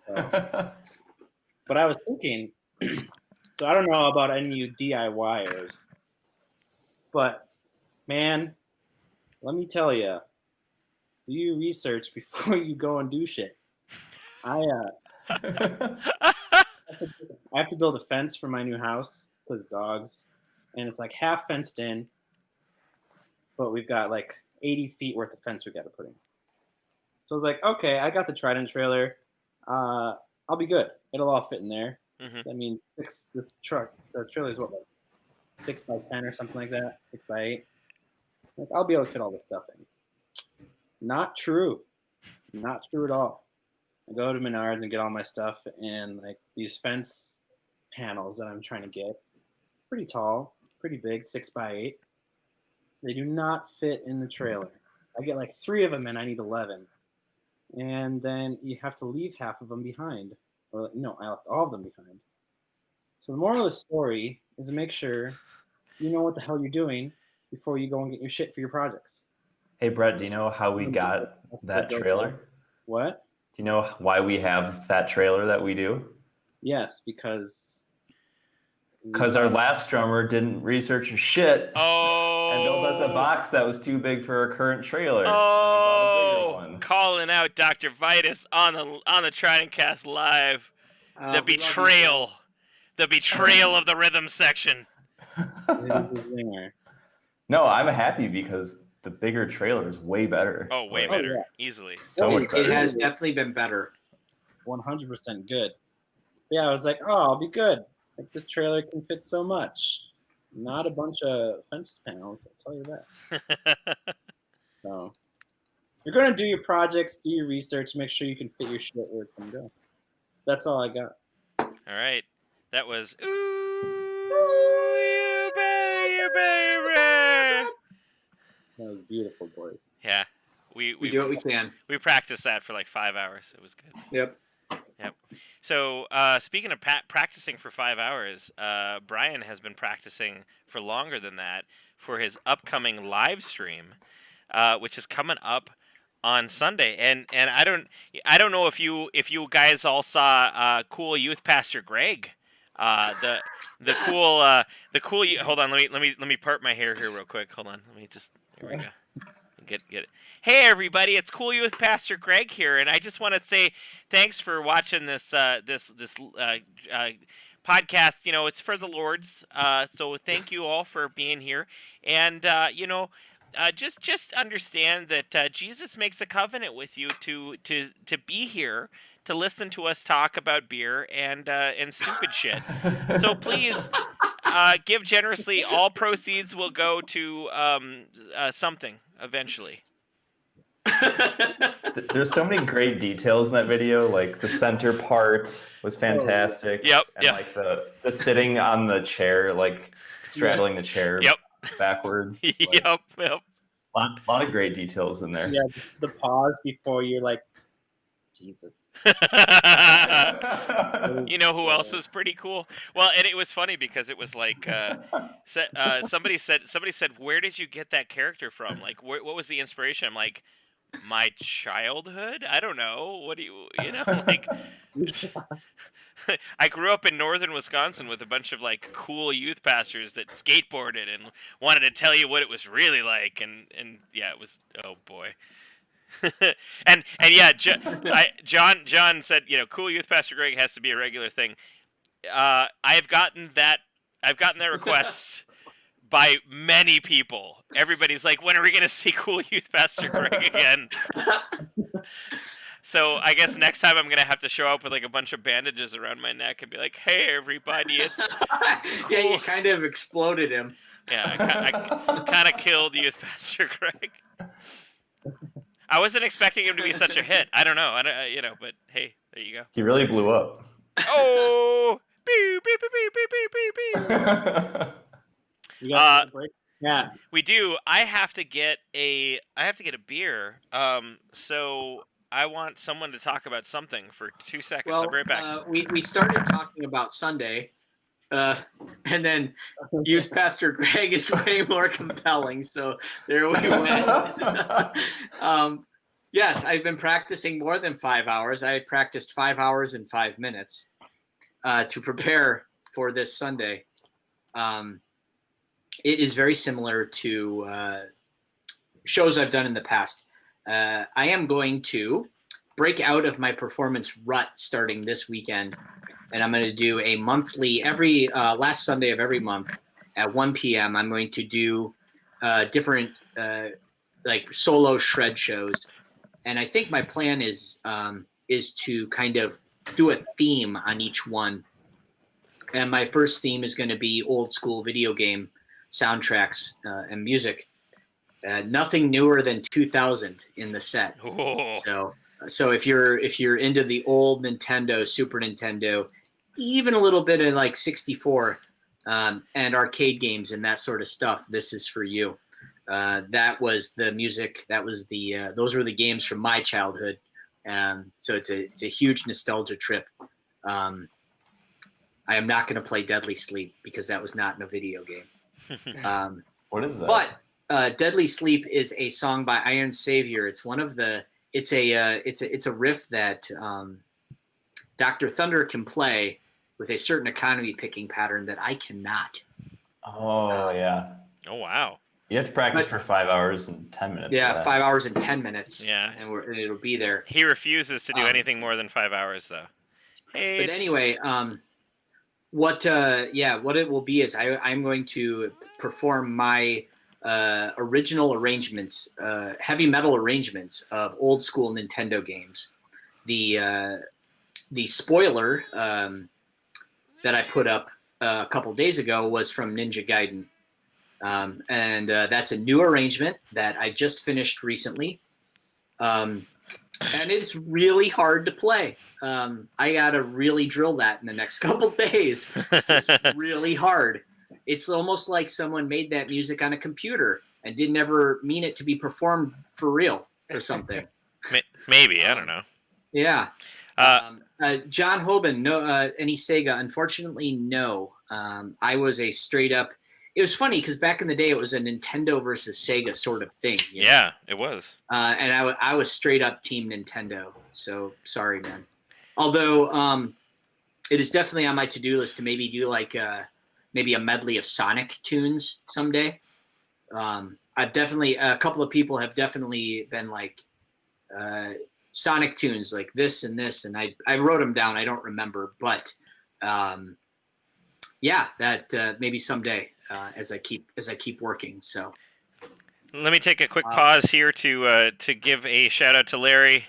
So, but I was thinking, so I don't know about any of you DIYers, but man, let me tell you, do your research before you go and do shit. I have to build a fence for my new house because dogs, and it's like half fenced in, but we've got like 80 feet worth of fence we got to put in. So I was like, okay, I got the Trident trailer. I'll be good. It'll all fit in there. Mm-hmm. I mean, the trailer's what, like 6 by 10 or something like that, 6 by 8. Like, I'll be able to fit all this stuff in. Not true. Not true at all. I go to Menards and get all my stuff, and like these fence panels that I'm trying to get, pretty tall, pretty big, 6 by 8. They do not fit in the trailer. I get like 3 of them, and I need 11. And then you have to leave half of them behind. Or no, I left all of them behind. So the moral of the story is to make sure you know what the hell you're doing before you go and get your shit for your projects. Hey, Brett, do you know how we got that trailer? What? Do you know why we have that trailer that we do? Yes, because our last drummer didn't research his shit and built us a box that was too big for our current trailer. So we bought a bigger one. Calling out Dr. Vitus on the TRIDENTCast live. The betrayal of the rhythm section. No, I'm happy because the bigger trailer is way better. Oh, way better. Easily. So much better. It has definitely been better. 100% good. Yeah, I was like, oh, I'll be good. Like, this trailer can fit so much. Not a bunch of fence panels, I'll tell you that. So, you're going to do your projects, do your research, make sure you can fit your shit where it's going to go. That's all I got. All right. That was, you better. That was beautiful, boys. Yeah. We do what we can. We practiced that for like 5 hours. It was good. Yep. So, speaking of practicing for 5 hours, Brian has been practicing for longer than that for his upcoming live stream, which is coming up on Sunday. And I don't know if you guys all saw cool youth pastor Greg, the cool hold on, let me part my hair here real quick. Hold on, here we go. Get it. Hey everybody, it's Cool Youth Pastor Greg here, and I just want to say thanks for watching this podcast. You know, it's for the Lord's, so thank you all for being here. And just understand that Jesus makes a covenant with you to be here to listen to us talk about beer and stupid shit. So please give generously. All proceeds will go to something eventually. There's so many great details in that video. Like the center part was fantastic. Yep. And like the sitting on the chair, like straddling the chair backwards. Like, Yep. Lot of great details in there. Yeah, the pause before you're like, Jesus. You know who else was pretty cool? Well, and it was funny because it was like somebody said, "Where did you get that character from? Like, what was the inspiration?" I'm like, "My childhood. I don't know. What do you like?" I grew up in northern Wisconsin with a bunch of like cool youth pastors that skateboarded and wanted to tell you what it was really like, and yeah, it was, oh boy. and yeah, John said, cool youth pastor Greg has to be a regular thing. I've gotten that request by many people. Everybody's like, when are we going to see cool youth pastor Greg again? So I guess next time I'm going to have to show up with like a bunch of bandages around my neck and be like, hey everybody, it's cool. Yeah, you kind of exploded him. Yeah, I kind of killed youth pastor Greg. I wasn't expecting him to be such a hit. I don't know. But hey, there you go. He really blew up. Oh, beep, beep, beep, beep, beep, beep, beep. You got a break? Yeah. We do. I have to get a beer. So I want someone to talk about something for 2 seconds. Well, I'll be right back. We started talking about Sunday, and then youth pastor Greg is way more compelling. So there we went. Yes, I've been practicing more than 5 hours. I practiced 5 hours and 5 minutes to prepare for this Sunday. It is very similar to shows I've done in the past. I am going to break out of my performance rut starting this weekend, and I'm going to do a monthly, every last Sunday of every month at 1 p.m. I'm going to do different like solo shred shows, and I think my plan is to kind of do a theme on each one. And my first theme is going to be old school video game soundtracks and music. Nothing newer than 2000 in the set. Oh. So if you're into the old Nintendo, Super Nintendo, even a little bit of like 64 and arcade games and that sort of stuff, this is for you. That was the music. That was those were the games from my childhood. So it's a huge nostalgia trip. I am not going to play Deadly Sleep because that was not in a video game. What is that? But Deadly Sleep is a song by Iron Savior. It's one of the. It's a riff that Dr. Thunder can play with a certain economy picking pattern that I cannot. Oh yeah. Oh wow. You have to practice for 5 hours and 10 minutes. Yeah, 5 hours and 10 minutes. Yeah, and it'll be there. He refuses to do anything more than 5 hours, though. Hey, but anyway, what it will be is I'm going to perform my original arrangements, heavy metal arrangements of old school Nintendo games. The spoiler that I put up a couple days ago was from Ninja Gaiden. And that's a new arrangement that I just finished recently. And it's really hard to play. I got to really drill that in the next couple days. It's really hard. It's almost like someone made that music on a computer and didn't ever mean it to be performed for real or something. Maybe, I don't know. Yeah. John Hoban, no, any Sega? Unfortunately, no. I was a straight up. It was funny because back in the day, it was a Nintendo versus Sega sort of thing. Yeah, it was. And I was straight up Team Nintendo. So sorry, man. Although it is definitely on my to-do list to maybe do like maybe a medley of Sonic tunes someday. I've definitely a couple of people have definitely been like Sonic tunes like this, and I wrote them down. I don't remember, but yeah, that maybe someday. As I keep working. So let me take a quick pause here to give a shout out to Larry.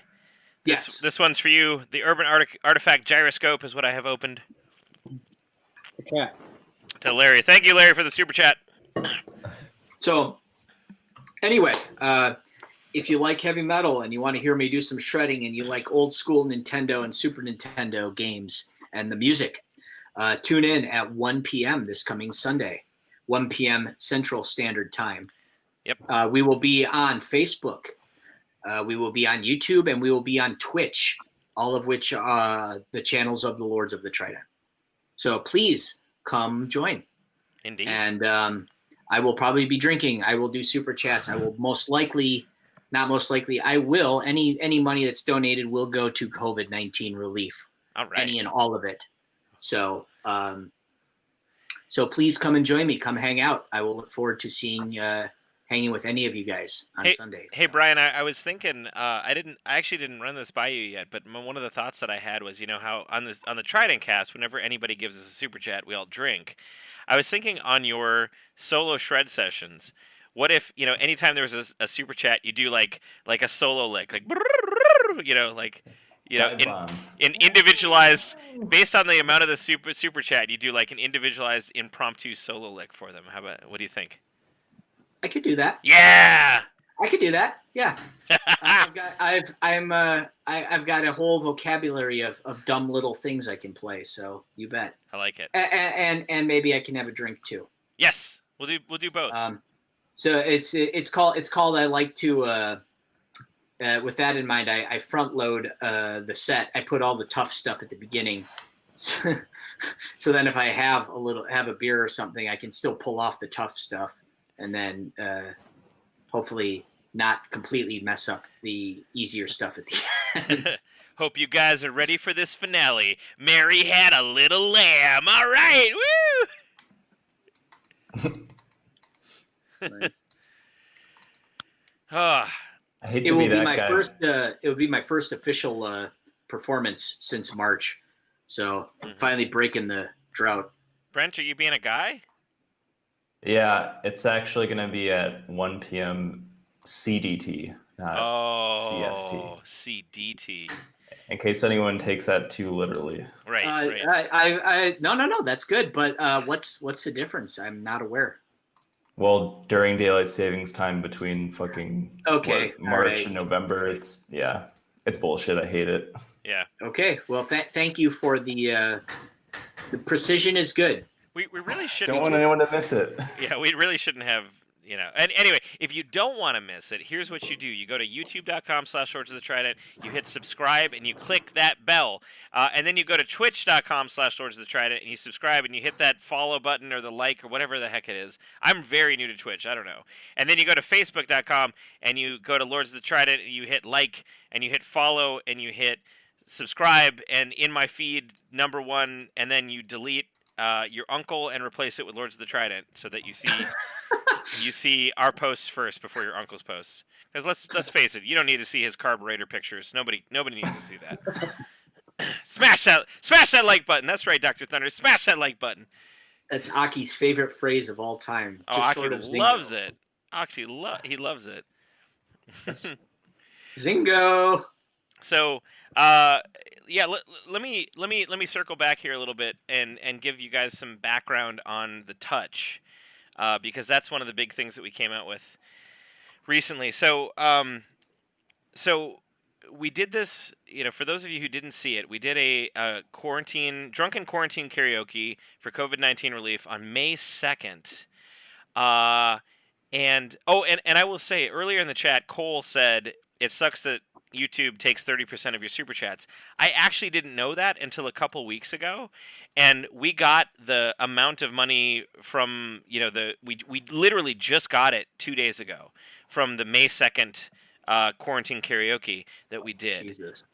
This one's for you. The Urban Artifact Gyroscope is what I have opened. Okay. To Larry. Thank you, Larry, for the super chat. So anyway, if you like heavy metal and you want to hear me do some shredding and you like old school Nintendo and Super Nintendo games and the music, tune in at 1 p.m. this coming Sunday. 1 p.m. Central Standard Time. Yep. We will be on Facebook. We will be on YouTube, and we will be on Twitch, all of which are the channels of the Lords of the Trident. So please come join. Indeed. And I will probably be drinking. I will do super chats. I will I will. Any money that's donated will go to COVID-19 relief. All right. Any and all of it. So, so please come and join me. Come hang out. I will look forward to seeing hanging with any of you guys on Sunday. Hey Brian, I was thinking, I actually didn't run this by you yet, but one of the thoughts that I had was, how on the TRIDENTcast, whenever anybody gives us a super chat, we all drink. I was thinking on your solo shred sessions, what if, anytime there was a super chat, you do like a solo lick, like Dive bomb. in individualized, based on the amount of the super chat, you do like an individualized impromptu solo lick for them. What do you think? I could do that. Yeah. I could do that. Yeah. I've got a whole vocabulary of dumb little things I can play. So you bet. I like it. And maybe I can have a drink too. Yes, we'll do both. So it's called I like to. With that in mind, I front load the set. I put all the tough stuff at the beginning, so then if I have a beer or something, I can still pull off the tough stuff, and then hopefully not completely mess up the easier stuff at the end. Hope you guys are ready for this finale. Mary had a little lamb. All right, woo! Nice. Oh. I hate It to will be be that my guy. first. It will be my first official performance since March. So I'm finally breaking the drought. Brent, are you being a guy? Yeah, it's actually going to be at 1 p.m. CDT, not CST. CDT. In case anyone takes that too literally. Right. No. That's good. But what's the difference? I'm not aware. Well, during daylight savings time between fucking March and November, it's bullshit. I hate it. Yeah. Okay. Well, thank you for the precision is good. We really shouldn't. Don't want anyone to miss it. Yeah, we really shouldn't have. And anyway, if you don't want to miss it, here's what you do. You go to youtube.com/lordsofthetrident, you hit subscribe, and you click that bell. And then you go to twitch.com/lordsofthetrident, and you subscribe, and you hit that follow button or the like or whatever the heck it is. I'm very new to Twitch. I don't know. And then you go to facebook.com, and you go to Lords of the Trident, and you hit like, and you hit follow, and you hit subscribe, and in my feed, number one, and then you delete your uncle and replace it with Lords of the Trident so that you see our posts first before your uncle's posts. Because let's face it, you don't need to see his carburetor pictures. Nobody needs to see that. Smash that like button. That's right, Dr. Thunder. Smash that like button. That's Aki's favorite phrase of all time. Oh, Aki loves it. Aki he loves it. Zingo. So, yeah, let me circle back here a little bit and give you guys some background on the touch, because that's one of the big things that we came out with recently. So we did this, for those of you who didn't see it, we did a drunken quarantine karaoke for COVID-19 relief on May 2nd. And I will say, earlier in the chat, Cole said, it sucks that YouTube takes 30% of your super chats. I actually didn't know that until a couple weeks ago, and we got the amount of money from we literally just got it 2 days ago from the May 2nd quarantine karaoke that we did. Jesus.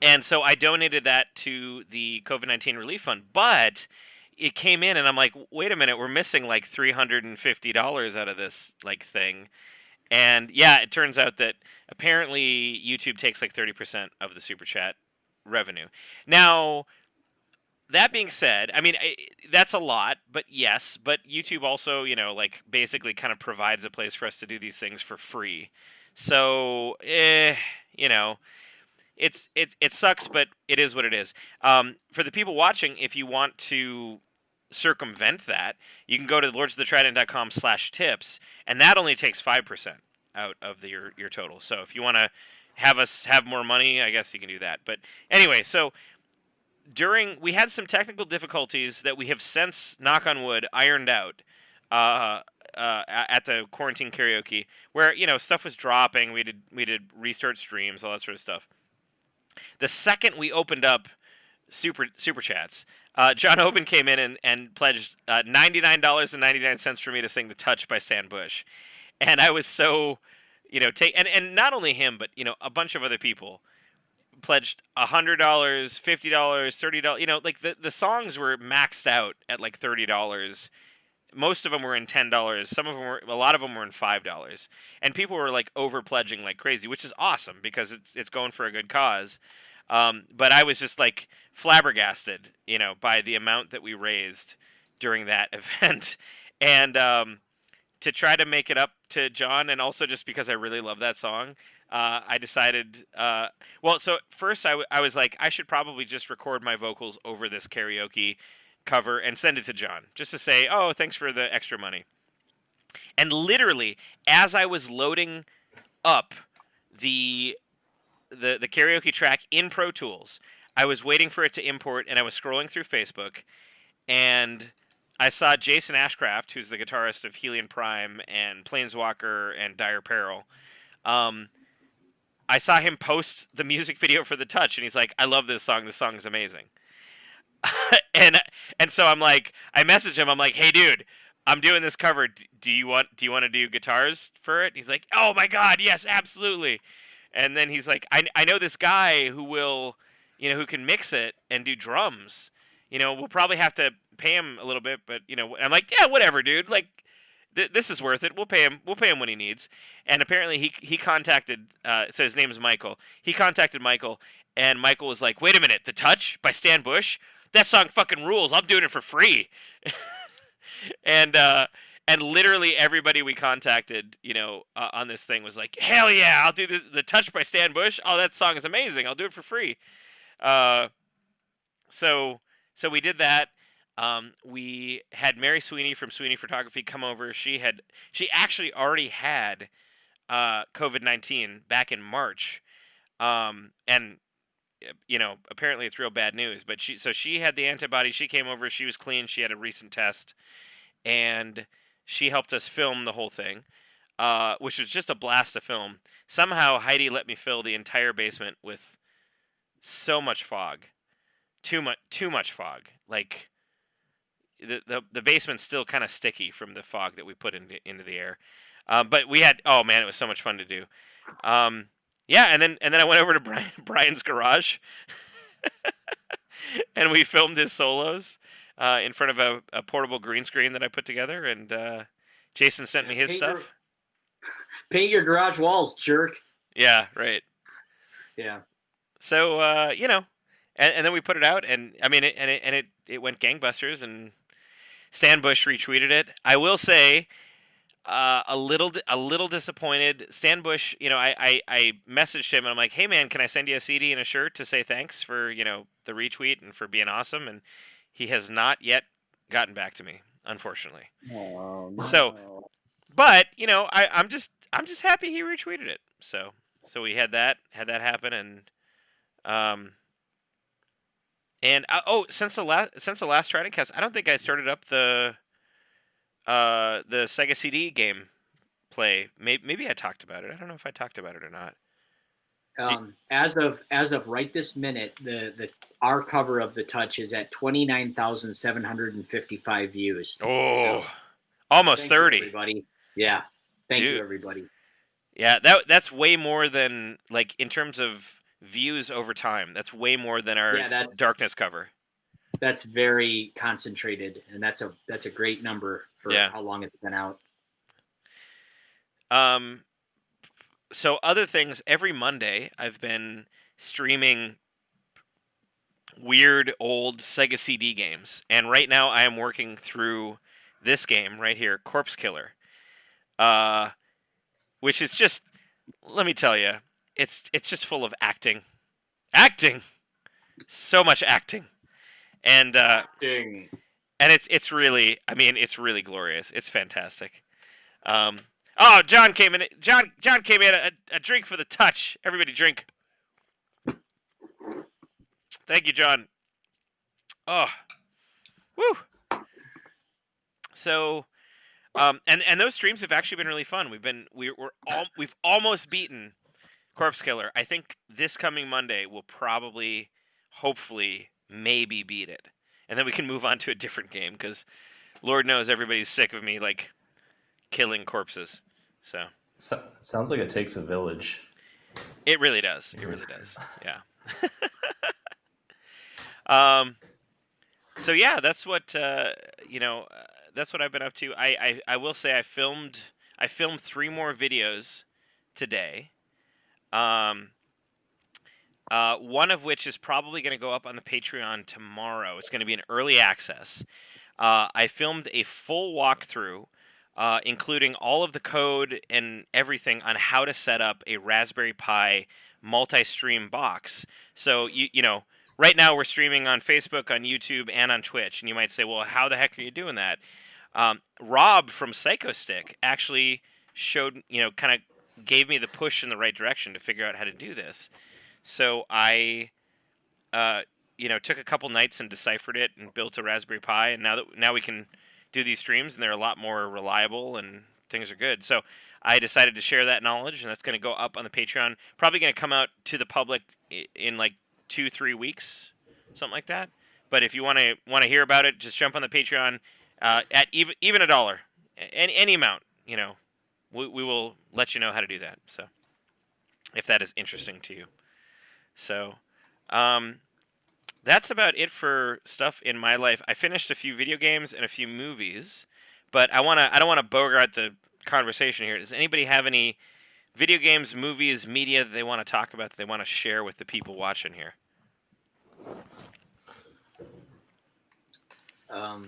And so I donated that to the COVID-19 relief fund, but it came in, and I'm like, wait a minute, we're missing like $350 out of this thing. And yeah, it turns out that apparently YouTube takes like 30% of the super chat revenue. Now, that being said, I mean, that's a lot, but YouTube also, basically kind of provides a place for us to do these things for free. So, it sucks, but it is what it is. For the people watching, if you want to circumvent that, you can go to lordsofthetrident.com/tips, and that only takes 5% out of your total. So if you want to have us have more money, I guess you can do that. But anyway, so we had some technical difficulties that we have since, knock on wood, ironed out at the quarantine karaoke, where stuff was dropping. We did restart streams, all that sort of stuff. The second we opened up super chats, John Oben came in and pledged $99.99 for me to sing "The Touch" by Stan Bush, and I was so, and not only him, but a bunch of other people pledged $100, $50, $30. The songs were maxed out at like $30, most of them were in $10. A lot of them were in $5, and people were like over pledging like crazy, which is awesome because it's going for a good cause. But I was just like flabbergasted, by the amount that we raised during that event, and to try to make it up to John, and also just because I really love that song, I decided. So first I was like, I should probably just record my vocals over this karaoke cover and send it to John just to say, oh, thanks for the extra money. And literally, as I was loading up the karaoke track in Pro Tools, I was waiting for it to import, and I was scrolling through Facebook, and I saw Jason Ashcraft, who's the guitarist of Helion Prime and Planeswalker and Dire Peril. I saw him post the music video for The Touch, and he's like, I love this song. This song is amazing. and so I'm like, I message him. I'm like, hey, dude, I'm doing this cover. Do you want to do guitars for it? He's like, oh my God, yes, absolutely. And then he's like, I know this guy who will, who can mix it and do drums. We'll probably have to pay him a little bit, but I'm like, yeah, whatever, dude. Like, this is worth it. We'll pay him when he needs. And apparently he contacted. So his name is Michael. He contacted Michael, and Michael was like, wait a minute, The Touch by Stan Bush. That song fucking rules. I'm doing it for free. and literally everybody we contacted, on this thing was like, hell yeah, I'll do the Touch by Stan Bush. Oh, that song is amazing. I'll do it for free. So we did that. We had Mary Sweeney from Sweeney Photography come over. She actually already had COVID-19 back in March. And apparently it's real bad news, but she had the antibody. She came over, she was clean, she had a recent test, and she helped us film the whole thing, which was just a blast to film. Somehow Heidi let me fill the entire basement with so much fog. Too much fog. Like, the basement's still kind of sticky from the fog that we put into the air. But we had, oh man, it was so much fun to do. Yeah, and then I went over to Brian's garage, and we filmed his solos in front of a portable green screen that I put together, and Jason sent me his stuff. Paint your garage walls, jerk. Yeah, right. Yeah. So and then we put it out, and I mean, it went gangbusters, and Stan Bush retweeted it. I will say, a little disappointed. Stan Bush, I messaged him and I'm like, hey man, can I send you a CD and a shirt to say thanks for, the retweet and for being awesome? And he has not yet gotten back to me, unfortunately. Oh, no. So, but I'm just happy he retweeted it. So we had that happen, and since the last TRIDENTCast, I don't think I started up the Sega CD game play. Maybe I talked about it. I don't know if I talked about it or not. As of right this minute, our cover of The Touch is at 29,755 views. Oh, so, almost 30. Everybody. Yeah. Thank you, everybody. Yeah, that's way more than, like, in terms of views over time. That's way more than our Darkness cover. That's very concentrated, and that's a great number for how long it's been out. So other things, every Monday I've been streaming weird old Sega CD games, and right now I am working through this game right here, Corpse Killer, which is just, let me tell you, it's just full of acting, so much acting. And and it's really, I mean, it's really glorious. It's fantastic. John came in. John came in. A drink for The Touch. Everybody drink. Thank you, John. Oh, woo. So, and those streams have actually been really fun. We've almost beaten Corpse Killer. I think this coming Monday will probably, hopefully, maybe beat it, and then we can move on to a different game, because Lord knows everybody's sick of me like killing corpses. So sounds like it takes a village. It really does. It really does. Yeah. So yeah, that's what that's what I've been up to. I will say I filmed 3 more videos today. One of which is probably going to go up on the Patreon tomorrow. It's going to be an early access. I filmed a full walkthrough, including all of the code and everything on how to set up a Raspberry Pi multi-stream box. So you know, right now we're streaming on Facebook, on YouTube, and on Twitch. And you might say, well, how the heck are you doing that? Rob from Psychostick actually showed, kind of gave me the push in the right direction to figure out how to do this. So I, took a couple nights and deciphered it and built a Raspberry Pi. And now we can do these streams, and they're a lot more reliable and things are good. So I decided to share that knowledge, and that's going to go up on the Patreon. Probably going to come out to the public in like 2-3 weeks, something like that. But if you want to hear about it, just jump on the Patreon at even $1, any amount. We will let you know how to do that. So if that is interesting to you. So that's about it for stuff in my life. I finished a few video games and a few movies, but I don't want to bogart the conversation here. Does anybody have any video games, movies, media that they want to talk about, that they want to share with the people watching here? I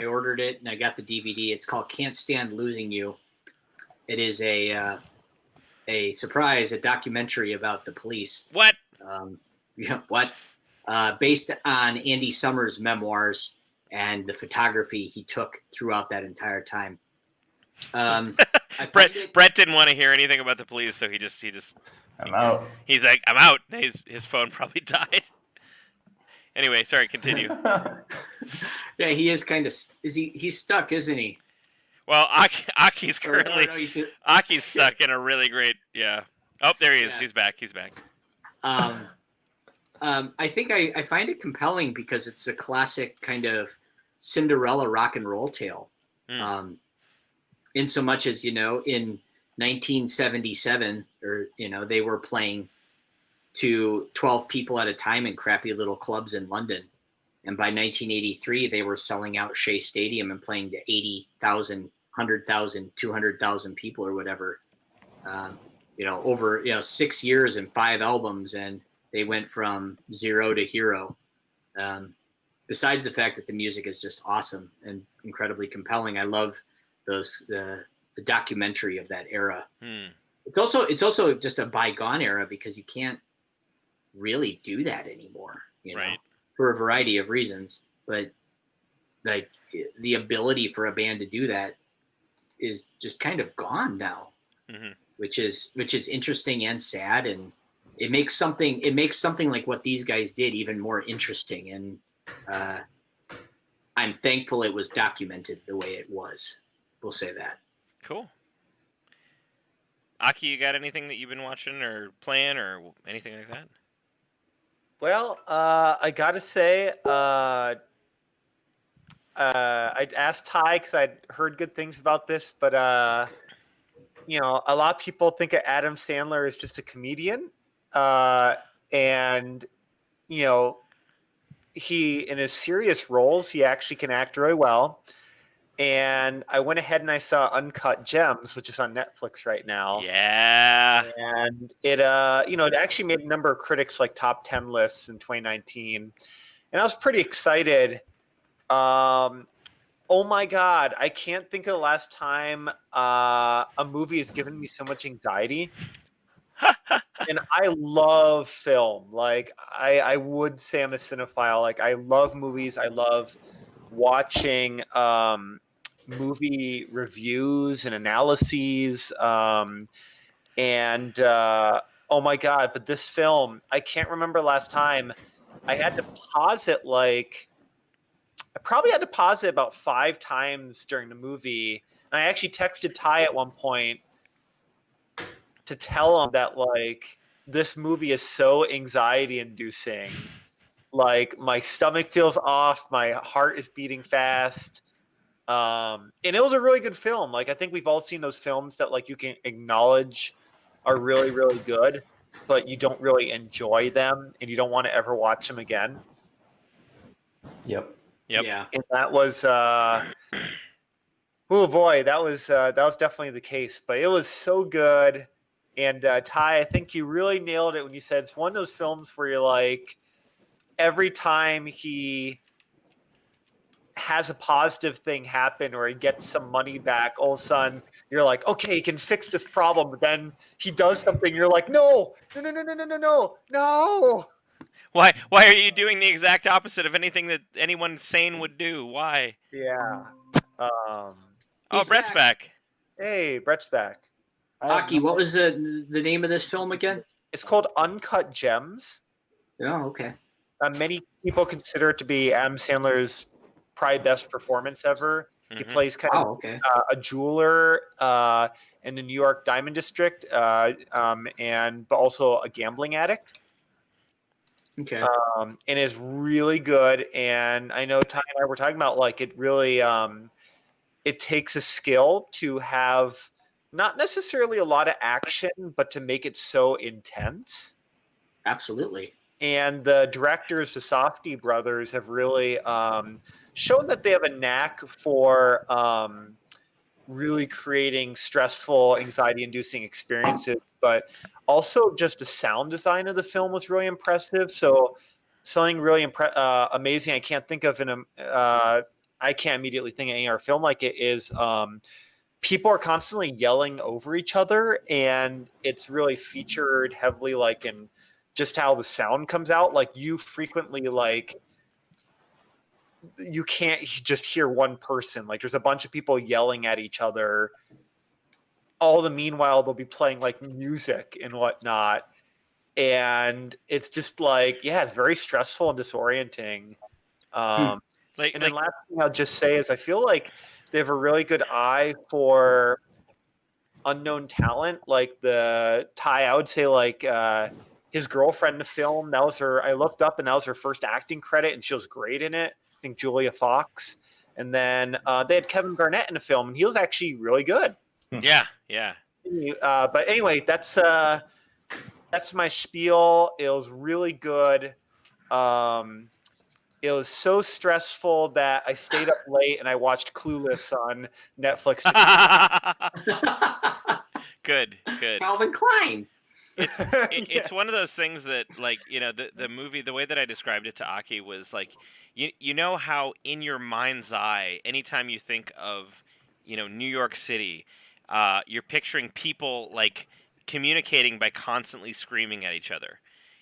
ordered it and I got the DVD. It's called Can't Stand Losing You. It is a surprise, a documentary about the police. What? What? Based on Andy Summers' memoirs and the photography he took throughout that entire time. Brett didn't want to hear anything about the police, so he just I'm out. He's like, I'm out. His phone probably died. Anyway, sorry, continue. Yeah, he is kind of. He's stuck, isn't he? Well, Aki's currently Aki's stuck in a really great. Yeah. Oh, there he is. Yeah. He's back. I think I find it compelling because it's a classic kind of Cinderella rock and roll tale. In so much as, in 1977, or, they were playing to 12 people at a time in crappy little clubs in London. And by 1983, they were selling out Shea Stadium and playing to 80,000, 100,000, 200,000 people or whatever, over, 6 years and 5 albums. And they went from zero to hero. Besides the fact that the music is just awesome and incredibly compelling. I love the documentary of that era. It's also just a bygone era because you can't really do that anymore, right, for a variety of reasons. But like the ability for a band to do that is just kind of gone now, which is interesting and sad, and it makes something like what these guys did even more interesting. And I'm thankful it was documented the way it was. We'll say that. Cool. Aki, you got anything that you've been watching or playing or anything like that? Well, I gotta say, I asked Ty because I'd heard good things about this, but a lot of people think of Adam Sandler as just a comedian, and he, in his serious roles, he actually can act really well. And I went ahead and I saw Uncut Gems, which is on Netflix right now. Yeah. And it it actually made a number of critics like top 10 lists in 2019. And I was pretty excited. Oh my God, I can't think of the last time a movie has given me so much anxiety. And I love film. Like I would say I'm a cinephile. Like I love movies. I love watching movie reviews and analyses. Oh my God, but this film, I can't remember last time. I had to pause it I probably had to pause it about 5 times during the movie. And I actually texted Ty at one point to tell him that this movie is so anxiety inducing. Like my stomach feels off, my heart is beating fast. And it was a really good film. Like I think we've all seen those films that you can acknowledge are really, really good, but you don't really enjoy them and you don't want to ever watch them again. Yep. Yep. Yeah. and that was oh boy, that was definitely the case. But it was so good. And Ty, I think you really nailed it when you said it's one of those films where you're like, every time he has a positive thing happen or he gets some money back, all of a sudden you're like, okay, he can fix this problem. But then he does something, you're like, no. Why are you doing the exact opposite of anything that anyone sane would do? Why? Yeah. Oh, He's Brett's back. Hey, Brett's back. Aki, what was the name of this film again? It's called Uncut Gems. Oh, okay. Many people consider it to be Adam Sandler's probably best performance ever. He Mhm. plays kind Oh, of okay. a jeweler in the New York Diamond District, but also a gambling addict. Okay. And is really good. And I know Ty and I were talking about like it really it takes a skill to have not necessarily a lot of action, but to make it so intense. Absolutely. And the directors, the Safdie brothers, have really shown that they have a knack for really creating stressful, anxiety-inducing experiences. But also, just the sound design of the film was really impressive. So something really amazing I can't think of I can't immediately think of any other film like it is. People are constantly yelling over each other, and it's really featured heavily, like in just how the sound comes out. Like you frequently you can't just hear one person. Like there's a bunch of people yelling at each other. All the meanwhile, they'll be playing like music and whatnot. And it's just like, yeah, it's very stressful and disorienting. And then last thing I'll just say is I feel like they have a really good eye for unknown talent. Like I would say like his girlfriend in the film, I looked up and that was her first acting credit and she was great in it. I think Julia Fox. And then they had Kevin Garnett in the film and he was actually really good. Yeah. But anyway, that's my spiel. It was really good. It was so stressful that I stayed up late and I watched Clueless on Netflix. Good. Calvin Klein. It's one of those things that, like, you know, the movie, the way that I described it to Aki was like, you know how in your mind's eye, anytime you think of, you know, New York City, you're picturing people like communicating by constantly screaming at each other,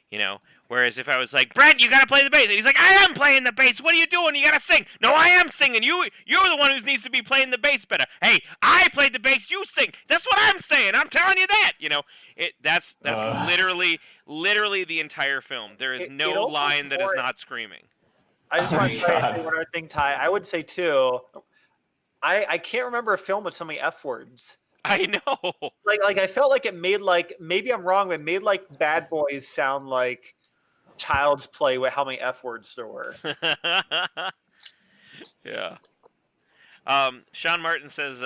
you know. Whereas if I was like, Brent, you gotta play the bass, and he's like, I am playing the bass. What are you doing? You gotta sing. No, I am singing. You're the one who needs to be playing the bass better. Hey, I played the bass. You sing. That's what I'm saying. I'm telling you that. You know, that's literally the entire film. There is no line that is not screaming. I just want to say one other thing, Ty. I would say too. I can't remember a film with so many F words. I know. Like I felt like it made like, maybe I'm wrong, but it made like Bad Boys sound like Child's Play with how many F words there were. Yeah. Sean Martin says,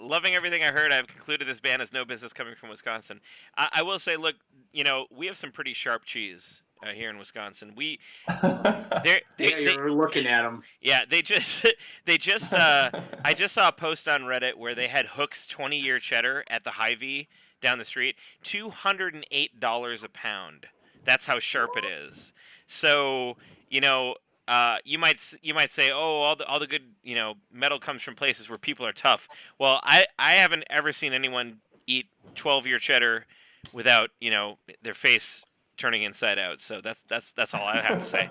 loving everything I heard, I've concluded this band has no business coming from Wisconsin. I will say, look, you know, we have some pretty sharp cheese here in Wisconsin. You're looking at them. Yeah, I just saw a post on Reddit where they had Hook's 20-year cheddar at the Hy-Vee down the street, $208 a pound. That's how sharp it is. So, you know, you might say, oh, all the good, you know, metal comes from places where people are tough. Well, I haven't ever seen anyone eat 12-year cheddar without, you know, their face turning inside out. So that's all I have to say.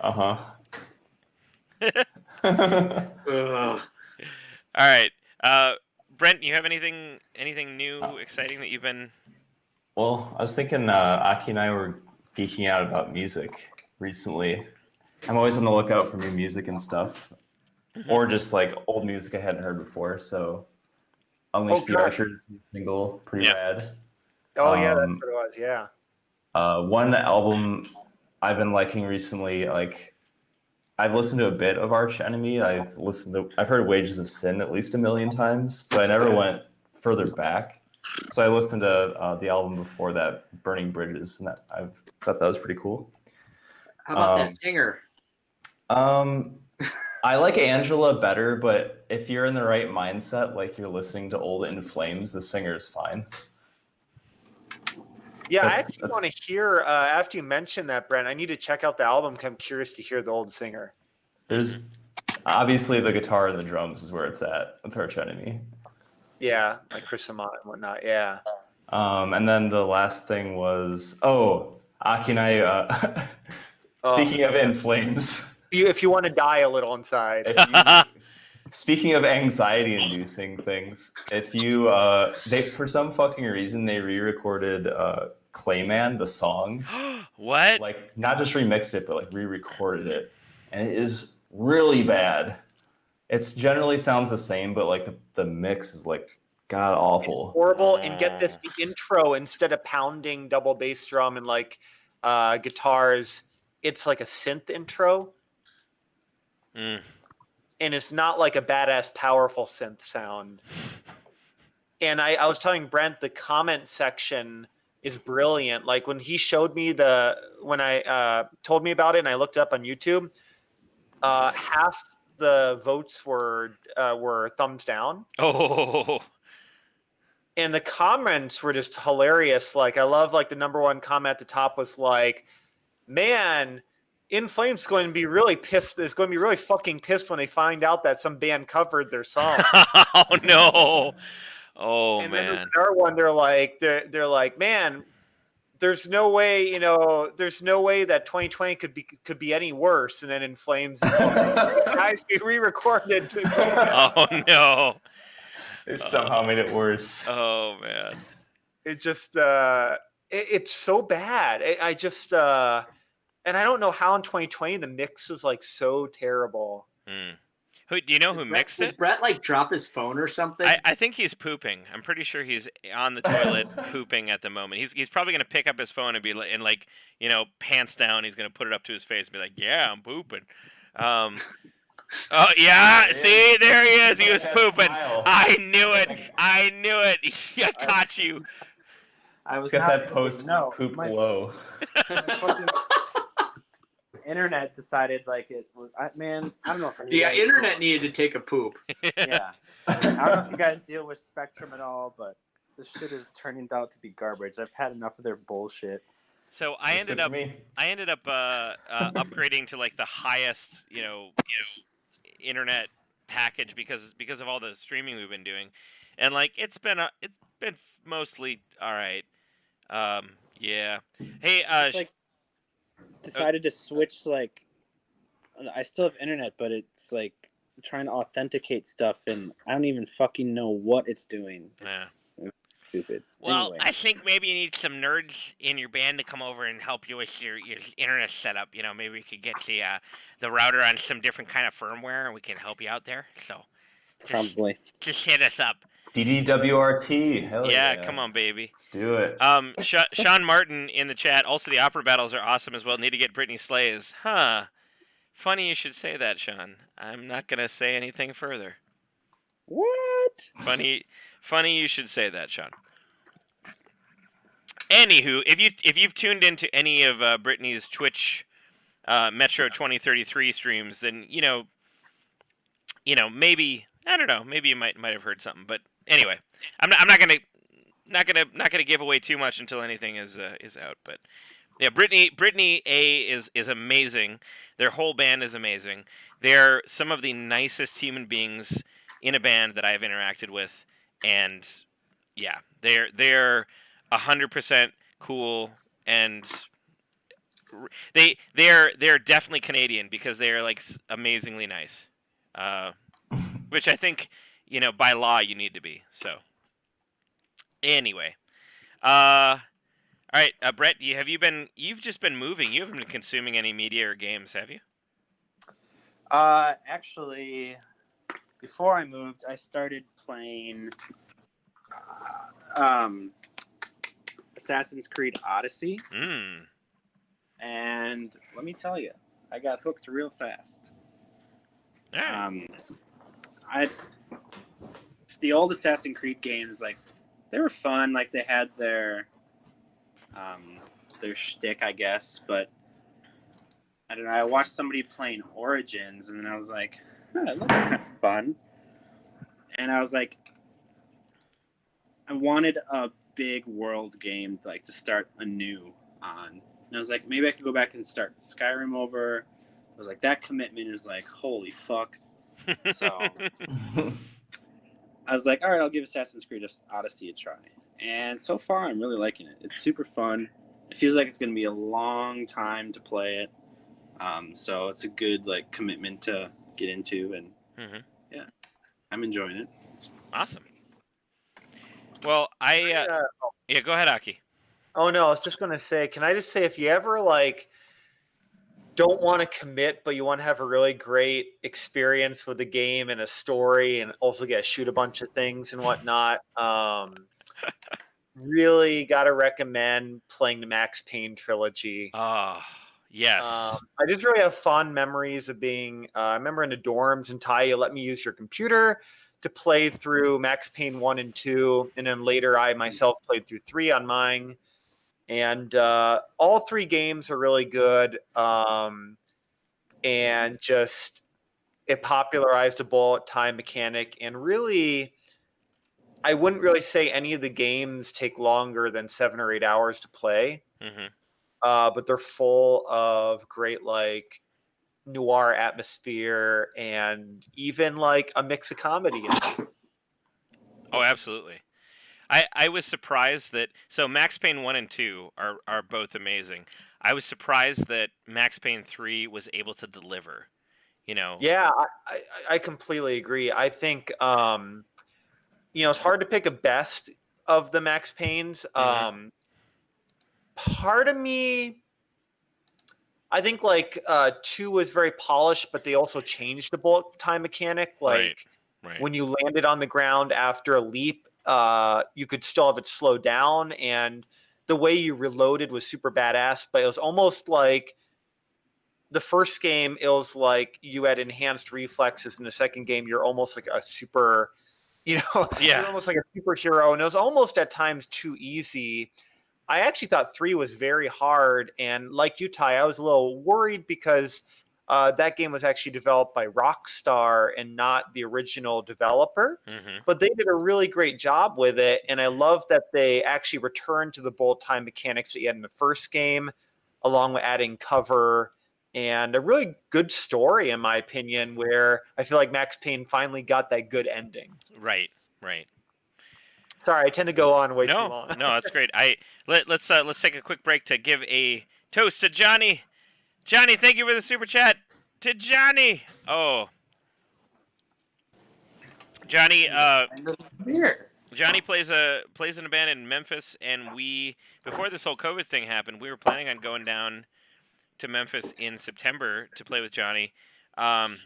Ugh. All right, Brent, you have anything new, exciting that you've been? Well, I was thinking Aki and I were geeking out about music recently. I'm always on the lookout for new music and stuff, or just like old music I hadn't heard before. So, Unleash the Archers single, pretty rad. Oh yeah, that's what it was. Yeah. One album I've been liking recently, like I've listened to a bit of Arch Enemy. I've heard Wages of Sin at least 1 million times, but I never went further back. So I listened to the album before that, Burning Bridges, and I thought that was pretty cool. How about that singer? I like Angela better, but if you're in the right mindset, like you're listening to old In Flames, the singer is fine. Yeah, I actually want to hear, after you mentioned that, Brent, I need to check out the album because I'm curious to hear the old singer. There's obviously the guitar and the drums is where it's at with Arch Enemy. Yeah, like Chris Amott and whatnot, yeah. And then the last thing was, Aki and I, speaking of In Flames. If you want to die a little inside. Speaking of anxiety-inducing things, if you, they for some fucking reason, they re-recorded Clayman, the song. What? Like, not just remixed it, but like re-recorded it. And it is really bad. It generally sounds the same, but like the mix is like god awful. It's horrible. And get this, the intro, instead of pounding double bass drum and like guitars, it's like a synth intro. And it's not like a badass powerful synth sound. And I was telling Brent, the comment section is brilliant. Like when he showed me when I told me about it and I looked it up on YouTube, half the votes were thumbs down. Oh. And the comments were just hilarious. Like I love like the number one comment at the top was like, man, In Flames is going to be really pissed. Is going to be really fucking pissed when they find out that some band covered their song. Oh no! Oh and man! Then another one, they're like, man, there's no way, there's no way that 2020 could be any worse. And then In Flames, guys, we re-recorded. Oh no! They somehow made it worse. Oh man! It just it's so bad. I just. And I don't know how in 2020 the mix was like so terrible. Who do you know who mixed it? Did Brett like drop his phone or something? I think he's pooping. I'm pretty sure he's on the toilet pooping at the moment. He's probably gonna pick up his phone and be like, pants down. He's gonna put it up to his face and be like, "Yeah, I'm pooping." Oh yeah, see, there he is. He was pooping. Smile. I knew it. I caught you. I was Got not that post poop glow. fucking internet decided like it was. I don't know if the internet needed to take a poop. Yeah, I don't know if you guys deal with Spectrum at all, but this shit is turning out to be garbage. I've had enough of their bullshit. So I ended up upgrading to like the highest, internet package because of all the streaming we've been doing, and like it's been mostly all right. Yeah. Hey, decided to switch. Like, I still have internet, but it's like trying to authenticate stuff, and I don't even fucking know what it's doing. It's stupid. Well, anyway. I think maybe you need some nerds in your band to come over and help you with your internet setup. Maybe we could get the router on some different kind of firmware, and we can help you out there. So, Probably. Just hit us up. DDWRT. Hell yeah. Come on, baby. Let's do it. Sean Martin in the chat. Also, the opera battles are awesome as well. Need to get Britney Slays. Huh. Funny you should say that, Sean. I'm not going to say anything further. What? Funny you should say that, Sean. Anywho, if you've tuned into any of Britney's Twitch Metro 2033 streams, then maybe I don't know. Maybe you might have heard something. But anyway, I'm not gonna give away too much until anything is out. But yeah, Britney A is amazing. Their whole band is amazing. They're some of the nicest human beings in a band that I've interacted with, and yeah, they're 100% cool, and they're definitely Canadian because they're like amazingly nice. Which I think, by law you need to be. So, anyway, all right, Brett, you've just been moving. You haven't been consuming any media or games, have you? Actually, before I moved, I started playing Assassin's Creed Odyssey. And let me tell you, I got hooked real fast. The old Assassin's Creed games, like, they were fun. Like, they had their shtick, I guess. But I don't know. I watched somebody playing Origins, and then I was like, it looks kind of fun. And I was like, I wanted a big world game like to start anew on. And I was like, maybe I could go back and start Skyrim over. I was like, that commitment is like, holy fuck. So I was like, all right, I'll give Assassin's Creed Odyssey a try. And so far, I'm really liking it. It's super fun. It feels like it's going to be a long time to play it. So it's a good like commitment to get into, and yeah, I'm enjoying it. Awesome. Well, yeah, go ahead, Aki. Oh no, I was just gonna say, can I just say, if you ever like don't want to commit, but you want to have a really great experience with the game and a story, and also get to shoot a bunch of things and whatnot, really gotta recommend playing the Max Payne trilogy. Oh, yes. I just really have fond memories of being. I remember in the dorms in Thai, you let me use your computer to play through Max Payne 1 and 2, and then later I myself played through 3 on mine. And all 3 games are really good, and just it popularized a bullet time mechanic. And really, I wouldn't really say any of the games take longer than 7 or 8 hours to play, but they're full of great like noir atmosphere and even like a mix of comedy. Oh, absolutely. I was surprised that Max Payne 1 and 2 are both amazing. I was surprised that Max Payne 3 was able to deliver. Yeah, I completely agree. I think it's hard to pick a best of the Max Paynes. Part of me, I think like 2 was very polished, but they also changed the bullet time mechanic. Like Right. when you landed on the ground after a leap, you could still have it slow down, and the way you reloaded was super badass. But it was almost like the first game, it was like you had enhanced reflexes. In the second game, you're almost like a super, you're almost like a superhero, and it was almost at times too easy. I actually thought 3 was very hard, and like you, Ty, I was a little worried because that game was actually developed by Rockstar and not the original developer. But they did a really great job with it, and I love that they actually returned to the bullet time mechanics that you had in the first game, along with adding cover and a really good story, in my opinion, where I feel like Max Payne finally got that good ending. Right. Sorry, I tend to go on way too long. No, that's great. Let's take a quick break to give a toast to Johnny. Johnny, thank you for the super chat. To Johnny. Oh, Johnny. Johnny plays in a band in Memphis, and before this whole COVID thing happened, we were planning on going down to Memphis in September to play with Johnny. Is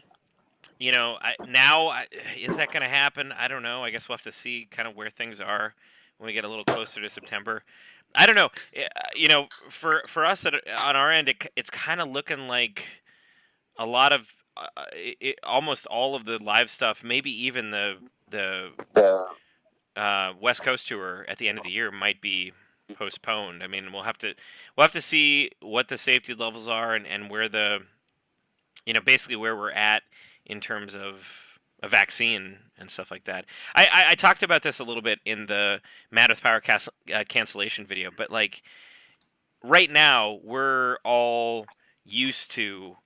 that going to happen? I don't know. I guess we'll have to see kind of where things are when we get a little closer to September. I don't know. For us on our end, it's kind of looking like a lot of almost all of the live stuff, maybe even the West Coast tour at the end of the year might be postponed. I mean, we'll have to see what the safety levels are and where basically where we're at in terms of a vaccine and stuff like that. I talked about this a little bit in the Mad with Power cancellation video, but like right now we're all used to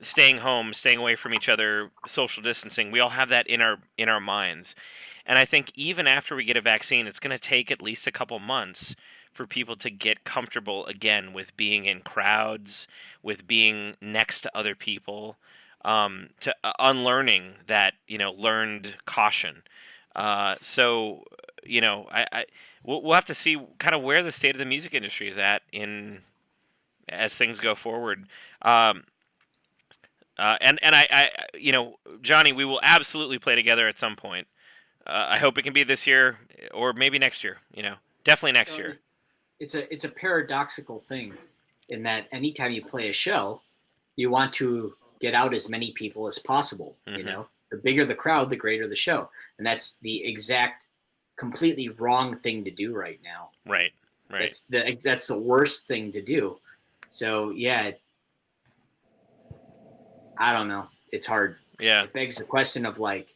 staying home, staying away from each other, social distancing. We all have that in our minds. And I think even after we get a vaccine, it's going to take at least a couple months for people to get comfortable again with being in crowds, with being next to other people, to unlearning that, learned caution. We'll have to see kind of where the state of the music industry is at as things go forward. Johnny, we will absolutely play together at some point. I hope it can be this year or maybe next year. Definitely next year. It's a paradoxical thing in that anytime you play a show, you want to get out as many people as possible. The bigger the crowd, the greater the show, and that's the exact, completely wrong thing to do right now. Right. That's the worst thing to do. So yeah, I don't know. It's hard. Yeah. It begs the question of like,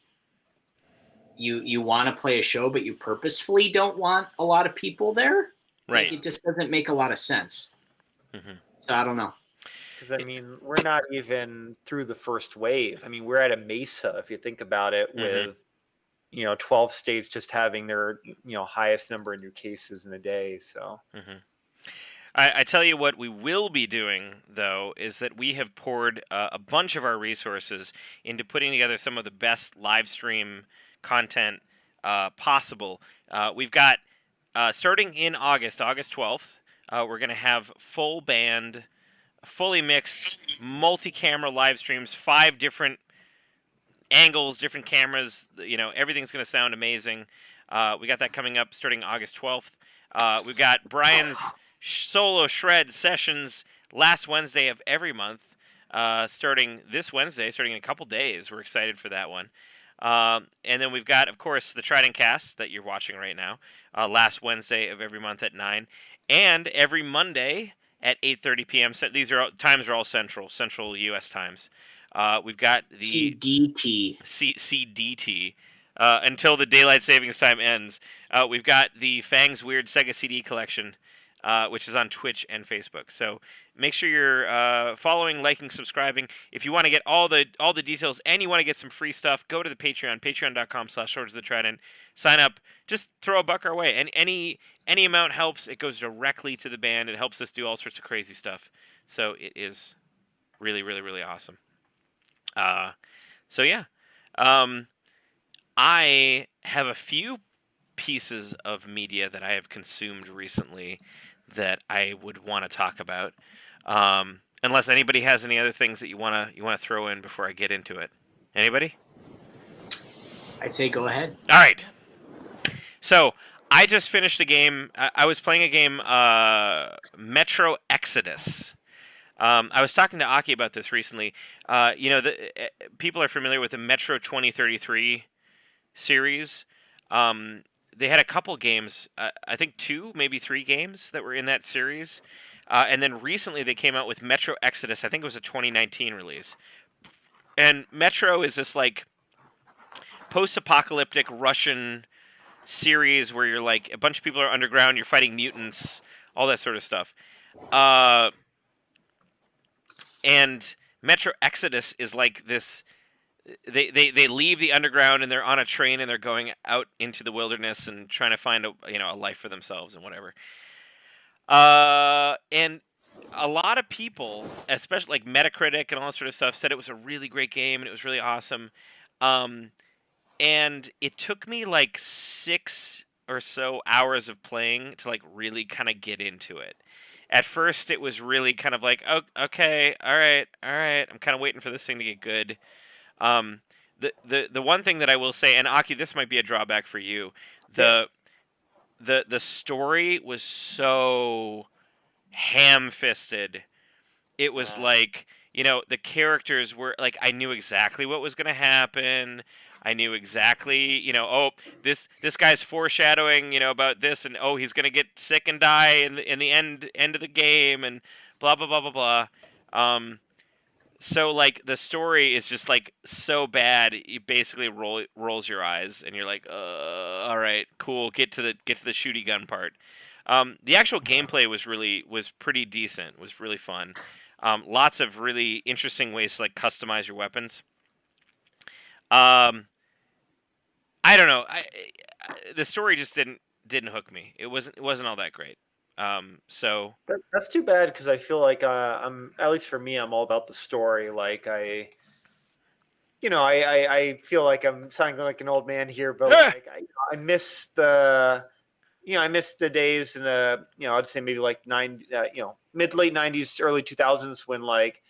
you want to play a show, but you purposefully don't want a lot of people there. Right. Like, it just doesn't make a lot of sense. Mm-hmm. So I don't know. Because I mean, we're not even through the first wave. I mean, we're at a mesa if you think about it, with 12 states just having their highest number of new cases in a day. So. Mm-hmm. I tell you what we will be doing, though, is that we have poured a bunch of our resources into putting together some of the best live stream content possible. We've got, starting in August 12th, we're going to have full band, fully mixed, multi-camera live streams, 5 different angles, different cameras. Everything's going to sound amazing. We got that coming up starting August 12th. We've got Brian's solo shred sessions last Wednesday of every month, starting this Wednesday, starting in a couple days. We're excited for that one. And then we've got, of course, the TRIDENTCast that you're watching right now, last Wednesday of every month at 9, and every Monday at 8:30 p.m. So these times are all central U.S. times. We've got the CDT. Until the daylight savings time ends. We've got the Fang's Weird Sega CD collection, which is on Twitch and Facebook. So make sure you're following, liking, subscribing. If you want to get all the details and you want to get some free stuff, go to the Patreon, patreon.com/SwordsOfTheTrident. Sign up. Just throw $1 our way. And any amount helps. It goes directly to the band. It helps us do all sorts of crazy stuff. So it is really, really, really awesome. So yeah. I have a few pieces of media that I have consumed recently that I would want to talk about. Unless anybody has any other things that you want to throw in before I get into it. Anybody? I say go ahead. All right. So I just finished a game. I was playing a game, Metro Exodus. I was talking to Aki about this recently. People are familiar with the Metro 2033 series. They had a couple games, I think 2, maybe 3 games that were in that series. And then recently they came out with Metro Exodus. I think it was a 2019 release. And Metro is this like post-apocalyptic Russian series where you're like a bunch of people are underground, you're fighting mutants, all that sort of stuff. And Metro Exodus is like this. They leave the underground and they're on a train and they're going out into the wilderness and trying to find a life for themselves and whatever. And a lot of people, especially like Metacritic and all that sort of stuff, said it was a really great game and it was really awesome. And it took me like 6 or so hours of playing to like really kind of get into it. At first, it was really kind of like, oh, okay, all right. I'm kind of waiting for this thing to get good. The one thing that I will say, and Aki, this might be a drawback for you, the story was so ham-fisted. It was like, the characters were like, I knew exactly what was going to happen. I knew exactly, this guy's foreshadowing, about this, and he's gonna get sick and die in the end of the game, and blah blah blah blah blah. So like the story is just like so bad, you basically rolls your eyes, and you're like, all right, cool, get to the shooty gun part. The actual gameplay was pretty decent, was really fun. Lots of really interesting ways to like customize your weapons. I don't know. The story just didn't hook me. It wasn't all that great. So that's too bad because I feel like I'm, at least for me, I'm all about the story. Like I feel like I'm sounding like an old man here, but like I miss the days in I'd say maybe like mid late 90s, early 2000s when like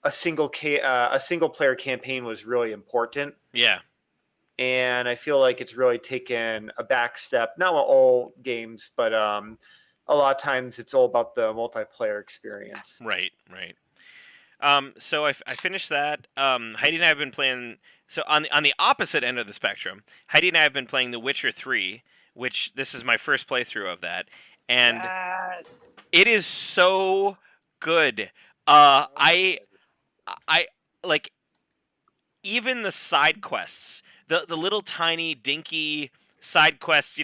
a single player campaign was really important. Yeah. And I feel like it's really taken a back step. Not all games, but a lot of times it's all about the multiplayer experience. Right. So I finished that. Heidi and I have been playing. So on the opposite end of the spectrum, Heidi and I have been playing The Witcher 3, which this is my first playthrough of that, and it is so good. I I like even the side quests, the little tiny dinky side quests,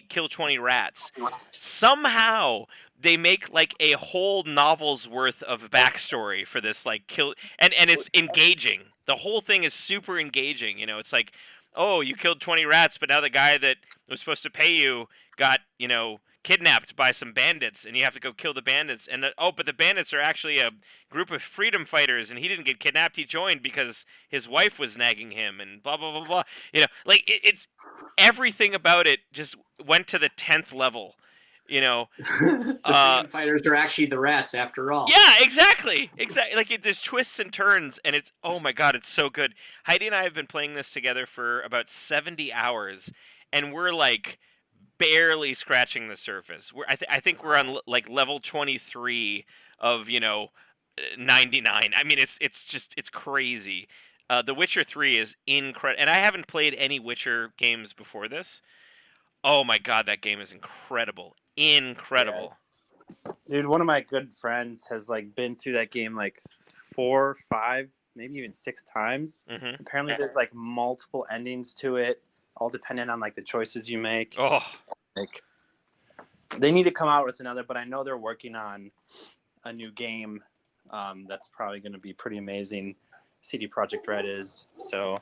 kill 20 rats. Somehow they make like a whole novel's worth of backstory for this like kill, and it's engaging. The whole thing is super engaging. It's like, oh, you killed 20 rats, but now the guy that was supposed to pay you got, kidnapped by some bandits, and you have to go kill the bandits. And but the bandits are actually a group of freedom fighters, and he didn't get kidnapped. He joined because his wife was nagging him, and blah blah blah blah. Like it's everything about it just went to the 10th level. The freedom fighters are actually the rats after all. Yeah, exactly. Like there's twists and turns, and it's, oh my god, it's so good. Heidi and I have been playing this together for about 70 hours, and we're like barely scratching the surface. I think we're on like level 23 of 99. I mean, it's crazy. The Witcher 3 is incredible, and I haven't played any Witcher games before this. Oh my god, that game is incredible. Incredible. Yeah. Dude, one of my good friends has like been through that game like 4, 5, maybe even 6 times. Mm-hmm. Apparently there's like multiple endings to it, all dependent on like the choices you make. Oh, like they need to come out with another, but I know they're working on a new game that's probably going to be pretty amazing. CD Projekt Red is, so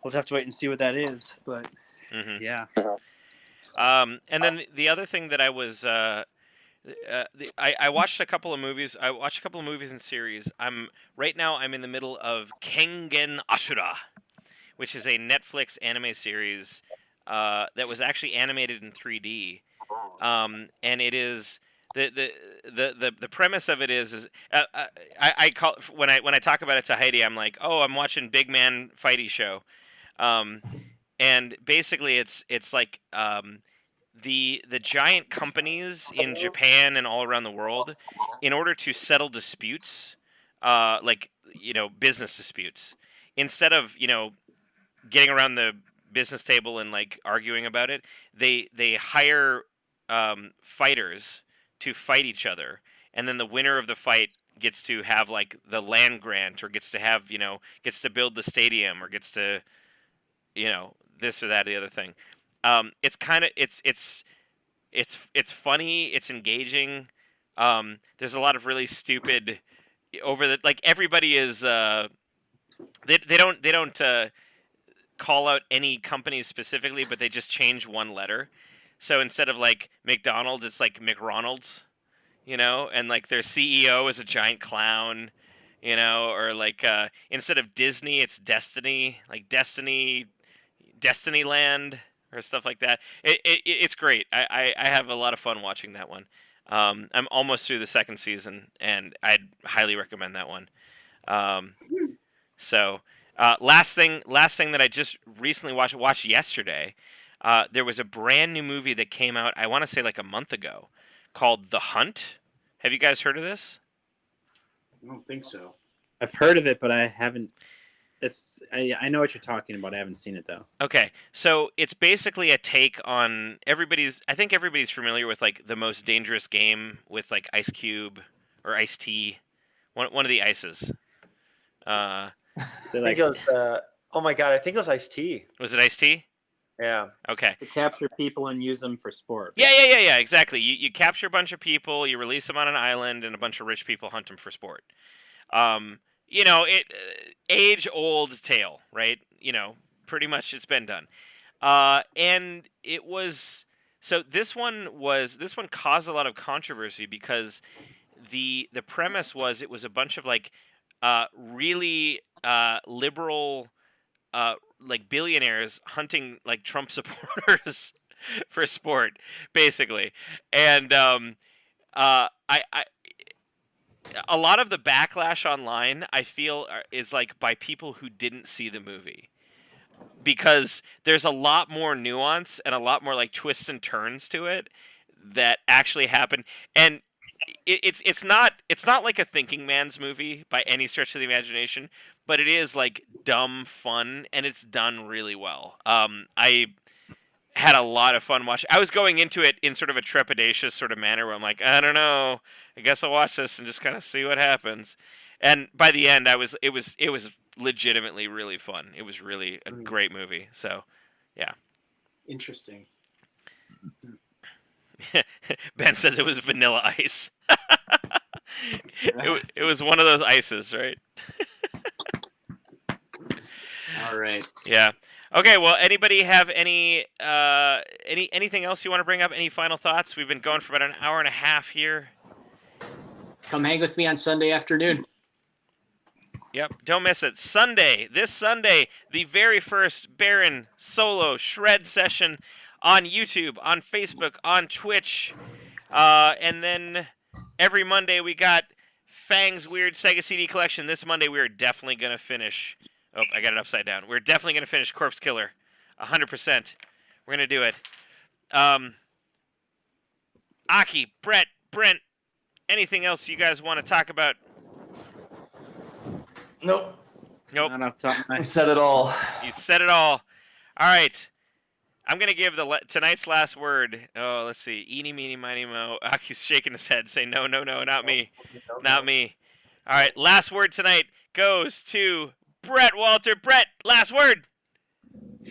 we'll just have to wait and see what that is. But yeah. And then the other thing that I was, I watched a couple of movies. I watched a couple of movies and series. Right now I'm in the middle of Kengen Ashura, which is a Netflix anime series that was actually animated in 3D. And it is the premise of it is I call when I talk about it to Heidi, I'm like, oh, I'm watching Big Man Fighty Show. And basically, it's like the giant companies in Japan and all around the world, in order to settle disputes, business disputes, instead of getting around the business table and like arguing about it, they hire fighters to fight each other, and then the winner of the fight gets to have like the land grant, or gets to have gets to build the stadium, or gets to this or that or the other thing. It's kind of it's funny. It's engaging. There's a lot of really stupid everybody is they don't call out any companies specifically, but they just change one letter. So instead of like McDonald's, it's like McRonald's, and like their CEO is a giant clown, or like instead of Disney, it's Destiny, like Destinyland or stuff like that. It's great. I have a lot of fun watching that one. I'm almost through the 2nd season, and I'd highly recommend that one. Last thing that I just recently watched yesterday, there was a brand new movie that came out, I want to say like a month ago, called The Hunt. Have you guys heard of this? I don't think so. I've heard of it, but I haven't. I know what you're talking about. I haven't seen it though. Okay, so it's basically a take on I think everybody's familiar with like The Most Dangerous Game with like Ice Cube or Ice-T, one of the ices. I think it was. Oh my god! I think it was Ice-T. Was it Ice-T? Yeah. Okay. To capture people and use them for sport. Yeah. Exactly. You capture a bunch of people, you release them on an island, and a bunch of rich people hunt them for sport. Age-old tale, right? Pretty much it's been done. And it was this one caused a lot of controversy because the premise was it was a bunch of like really liberal like billionaires hunting like Trump supporters for sport, basically. And I a lot of the backlash online, I feel, is like by people who didn't see the movie, because there's a lot more nuance and a lot more like twists and turns to it that actually happen. And it's not like a thinking man's movie by any stretch of the imagination, but it is like dumb fun, and it's done really well. I had a lot of fun watching. I was going into it in sort of a trepidatious sort of manner where I'm like, I don't know, I guess I'll watch this and just kind of see what happens. And by the end, it was legitimately really fun. It was really a great movie. So, yeah. Interesting. Ben says it was Vanilla Ice. it was one of those ices, right? All right. Yeah. Okay. Well, anybody have anything else you want to bring up? Any final thoughts? We've been going for about an hour and a half here. Come hang with me on Sunday afternoon. Yep. Don't miss it. This Sunday, the very first Baron solo shred session on YouTube, on Facebook, on Twitch, and then every Monday we got Fang's Weird Sega CD Collection. This Monday we are definitely gonna finish. Oh, I got it upside down. We're definitely gonna finish Corpse Killer, 100%. We're gonna do it. Aki, Brett, Brent, anything else you guys want to talk about? Nope. Nope. Not off the top of my I said it all. You said it all. All right. I'm going to give tonight's last word. Oh, let's see. Eeny, meeny, miny, mo. Aki's shaking his head, saying, no, not me. Not me. All right. Last word tonight goes to Brett Walter. Brett, last word.